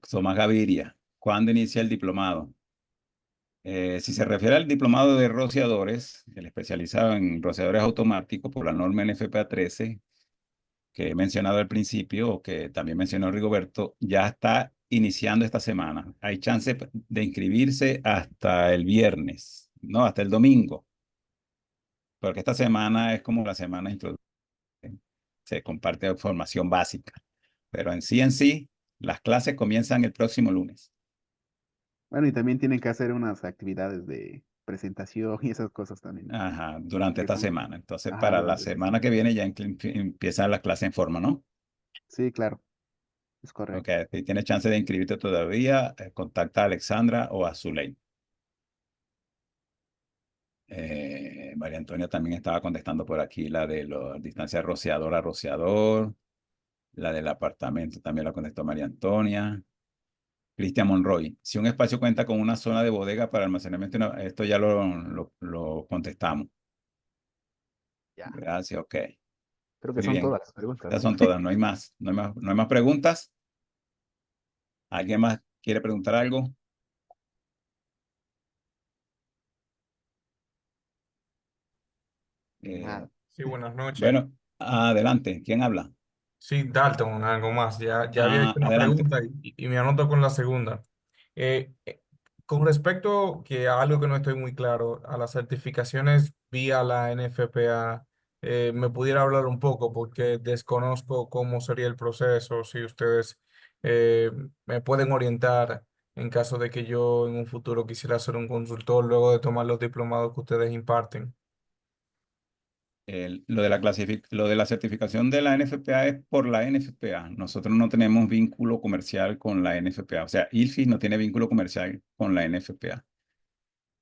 Tomás Gaviria, ¿cuándo inicia el diplomado? Si se refiere al diplomado de rociadores, el especializado en rociadores automáticos por la norma NFPA 13, que he mencionado al principio, o que también mencionó Rigoberto, ya está iniciando esta semana. Hay chance de inscribirse hasta el viernes, no, hasta el domingo. porque esta semana es como la semana introductoria. Se comparte información básica, pero en sí, las clases comienzan el próximo lunes. Bueno, y también tienen que hacer unas actividades de presentación y esas cosas también, ¿no? Ajá, durante Que esta son, semana. Entonces, ajá, para la durante esta semana semana. que viene ya empieza la clase en forma, ¿no? Sí, claro, es Ok, correcto. si tienes chance de inscribirte todavía, contacta a Alexandra o a Zuley. María Antonia también estaba contestando por aquí la de la distancia rociador a rociador. La del apartamento también la contestó María Antonia. Cristian Monroy. Si un espacio cuenta con una zona de bodega para almacenamiento, esto ya lo contestamos. Ya, Gracias, ok. creo que Muy son bien. todas las preguntas, Estas ¿no? son todas, no hay más. No hay más preguntas. ¿Alguien más quiere preguntar algo? Nada. Eh, Sí, buenas noches. bueno, adelante. ¿Quién habla? Sí, Dalton, algo más. Ya había hecho una Adelante. pregunta y me anoto con la segunda. Eh, eh, con respecto que a algo que no estoy muy claro, a las certificaciones vía la NFPA, me pudiera hablar un poco porque desconozco cómo sería el proceso, si ustedes eh, me pueden orientar en caso de que yo en un futuro quisiera ser un consultor luego de tomar los diplomados que ustedes imparten. Lo de la certificación de la NFPA es por la NFPA. Nosotros no tenemos vínculo comercial con la NFPA. O sea, ILFI no tiene vínculo comercial con la NFPA.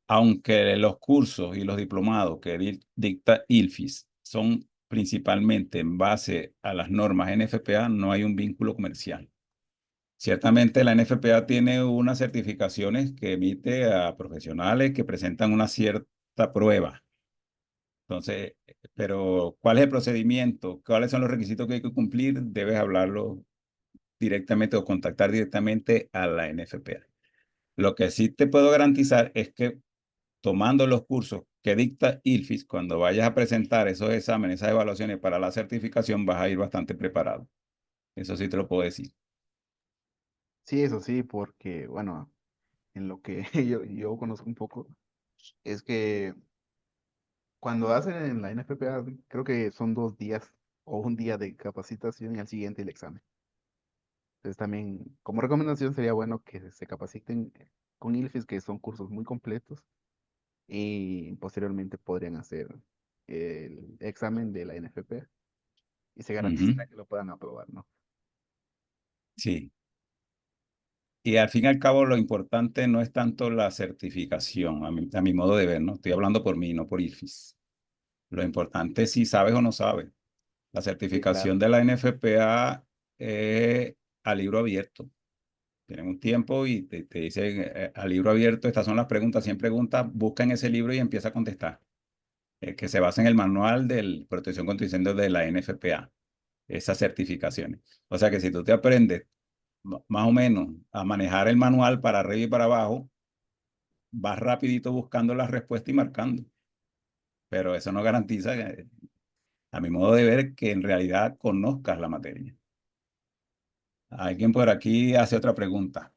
Aunque los cursos y los diplomados que dicta ILFIS son principalmente en base a las normas NFPA, no hay un vínculo comercial. Ciertamente la NFPA tiene unas certificaciones que emite a profesionales que presentan una cierta prueba. Entonces, pero ¿cuál es el procedimiento? ¿Cuáles son los requisitos que hay que cumplir? Debes hablarlo directamente o contactar directamente a la NFPA. Lo que sí te puedo garantizar es que tomando los cursos que dicta ILFIS, cuando vayas a presentar esos exámenes, esas evaluaciones para la certificación, vas a ir bastante preparado. Eso sí te lo puedo decir. Sí, eso sí, porque, bueno, en lo que yo conozco un poco, es que cuando hacen en la NFPA, creo que son 2 días o un día de capacitación y al siguiente el examen. Entonces también, como recomendación, sería bueno que se capaciten con ILFIS, que son cursos muy completos, y posteriormente podrían hacer el examen de la NFPA y se Ujú. garantizará que lo puedan aprobar, ¿no? Sí. Y al fin y al cabo, lo importante no es tanto la certificación, a mi modo de ver, ¿no? Estoy hablando por mí, no por ILFIS. Lo importante es si sabes o no sabes. La Sí, claro. certificación de la NFPA es a libro abierto. Tienen un tiempo y te dicen a libro abierto, estas son las preguntas, 100 preguntas, busca en ese libro y empieza a contestar. Que se basa en el manual de protección contra incendios de la NFPA, esas certificaciones. O sea que si tú te aprendes más o menos a manejar el manual para arriba y para abajo, vas rapidito buscando la respuesta y marcando. Pero eso no garantiza, a mi modo de ver, que en realidad conozcas la materia. Alguien por aquí hace otra pregunta.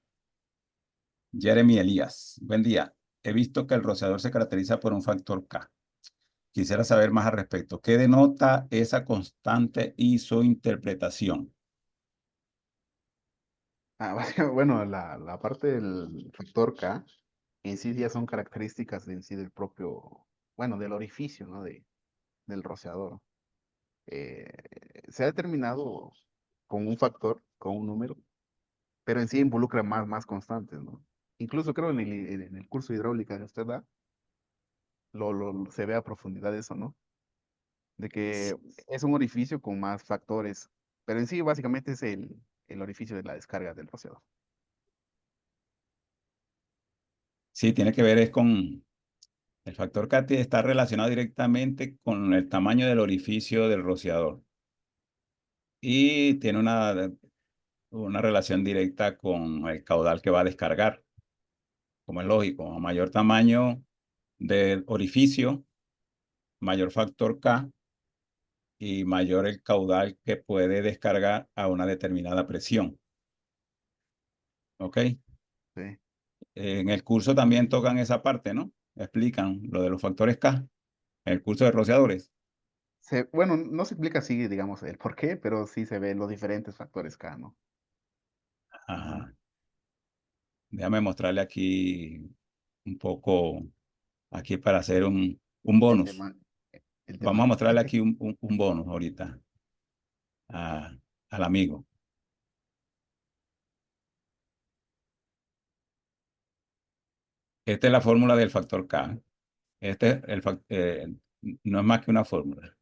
Jeremy Elías, buen día. He visto que el rociador se caracteriza por un factor K. Quisiera saber más al respecto. ¿Qué denota esa constante y su interpretación? Bueno, la parte del factor K en sí ya son características en sí del propio, bueno, del orificio, ¿no? Del rociador. Eh, Se ha determinado con un factor, con un número, pero en sí involucra más constantes, ¿no? Incluso creo en el curso de hidráulica que usted da, se ve a profundidad eso, ¿no? De que es un orificio con más factores, pero en sí básicamente es el orificio de la descarga del rociador. Sí, tiene que ver es con el factor K está relacionado directamente con el tamaño del orificio del rociador y tiene una relación directa con el caudal que va a descargar, como es lógico. A mayor tamaño del orificio, mayor factor K y mayor el caudal que puede descargar a una determinada presión. ¿Ok? Sí, En el curso también tocan esa parte, ¿no? Explican lo de los factores K. En el curso de rociadores. Bueno, no se explica así, digamos, el por qué, pero sí se ven los diferentes factores K, ¿no? Ajá. Déjame mostrarle aquí un poco, aquí para hacer un El bonus. tema, el Vamos tema a K. mostrarle aquí un bonus ahorita al amigo. Esta es la fórmula del factor K. No es más que una fórmula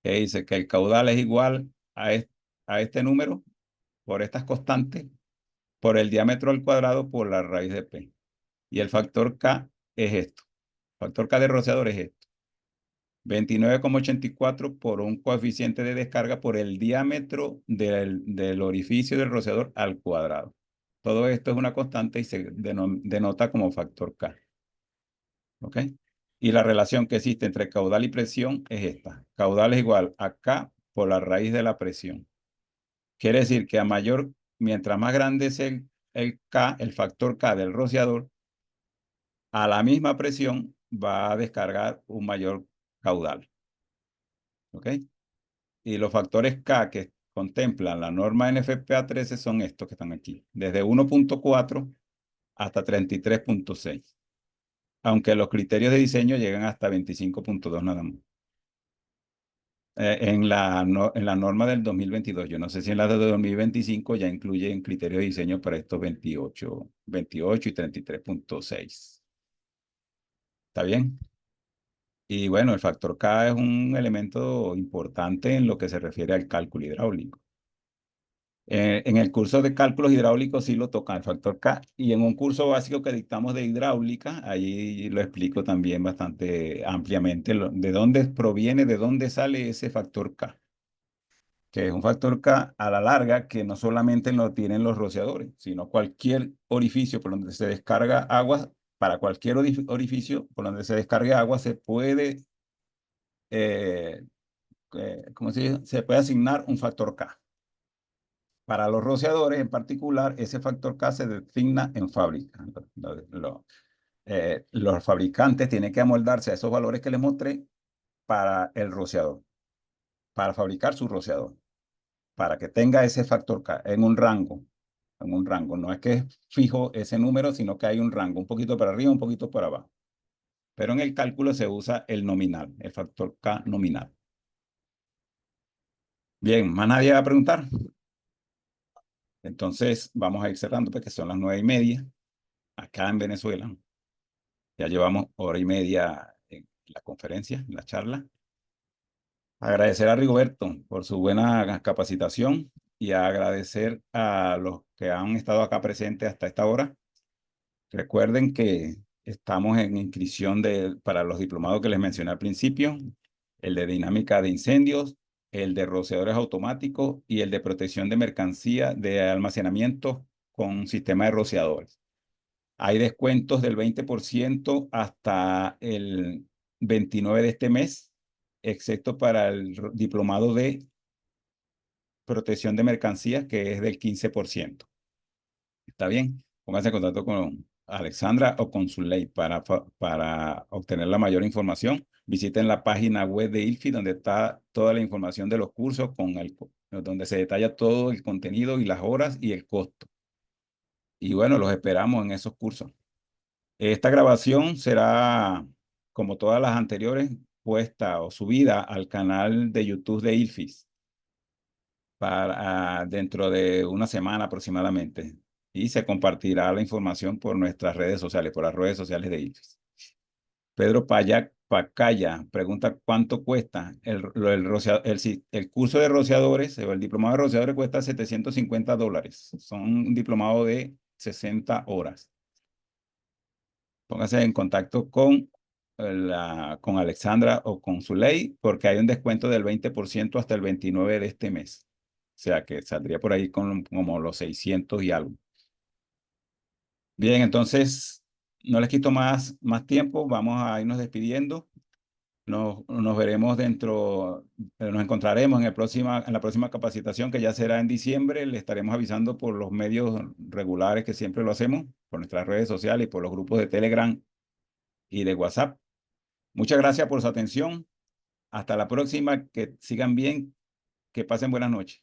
que dice que el caudal es igual a este número por estas constantes por el diámetro al cuadrado por la raíz de P. Y el factor K es esto. El factor K de rociador es esto. 29,84 por un coeficiente de descarga por el diámetro del orificio del rociador al cuadrado. Todo esto es una constante y se denota como factor K. ¿Ok? Y la relación que existe entre caudal y presión es esta. Caudal es igual a K por la raíz de la presión. Quiere decir que mientras más grande es el K, el factor K del rociador, a la misma presión va a descargar un mayor caudal. ¿Ok? Y los factores K que contemplan la norma NFPA 13 son estos que están aquí, desde 1,4 hasta 33,6, aunque los criterios de diseño llegan hasta 25,2 nada más. En la norma del 2022, yo no sé si en la de 2025 ya incluyen criterios de diseño para estos 28 y 33,6. ¿Está bien? Y bueno, el factor K es un elemento importante en lo que se refiere al cálculo hidráulico. En el curso de cálculos hidráulicos sí lo toca el factor K, y en un curso básico que dictamos de hidráulica, ahí lo explico también bastante ampliamente de dónde proviene, de dónde sale ese factor K, que es un factor K a la larga que no solamente lo tienen los rociadores, sino cualquier orificio por donde se descarga agua, para cualquier orificio por donde se descargue agua se puede, ¿cómo se dice? Se puede asignar un factor K. Para los rociadores en particular, ese factor K se designa en fábrica. Los fabricantes tienen que amoldarse a esos valores que les mostré para el rociador, para fabricar su rociador, para que tenga ese factor K en un rango. En un rango. No es que es fijo ese número, sino que hay un rango, un poquito para arriba, un poquito para abajo. Pero en el cálculo se usa el nominal, el factor K nominal. Bien, ¿más nadie va a preguntar? Entonces vamos a ir cerrando porque son las 9:30 acá en Venezuela. Ya llevamos 1:30 en la conferencia, en la charla. Agradecer a Rigoberto por su buena capacitación y agradecer a los que han estado acá presentes hasta esta hora. Recuerden que estamos en inscripción para los diplomados que les mencioné al principio, el de dinámica de incendios, el de rociadores automáticos y el de protección de mercancía de almacenamiento con sistema de rociadores. Hay descuentos del 20% hasta el 29 de este mes, excepto para el diplomado de protección de mercancías, que es del 15%. ¿Está bien? Pónganse en contacto con Alexandra o con Zuley para obtener la mayor información. Visiten la página web de ILFI, donde está toda la información de los cursos, donde se detalla todo el contenido y las horas y el costo. Y bueno, los esperamos en esos cursos. Esta grabación será, como todas las anteriores, puesta o subida al canal de YouTube de ILFIS dentro de una semana aproximadamente. Y se compartirá la información por nuestras redes sociales, por las redes sociales de ILFIS. Pedro Pacaya pregunta cuánto cuesta el curso de rociadores, o el diplomado de rociadores cuesta $750. Son un diplomado de 60 horas. Póngase en contacto con Alexandra o con Zuley, porque hay un descuento del 20% hasta el 29 de este mes. O sea que saldría por ahí como los 600 y algo. Bien, entonces no les quito más tiempo. Vamos a irnos despidiendo. Nos veremos nos encontraremos en la próxima capacitación, que ya será en diciembre. Le estaremos avisando por los medios regulares que siempre lo hacemos, por nuestras redes sociales y por los grupos de Telegram y de WhatsApp. Muchas gracias por su atención. Hasta la próxima. Que sigan bien. Que pasen buenas noches.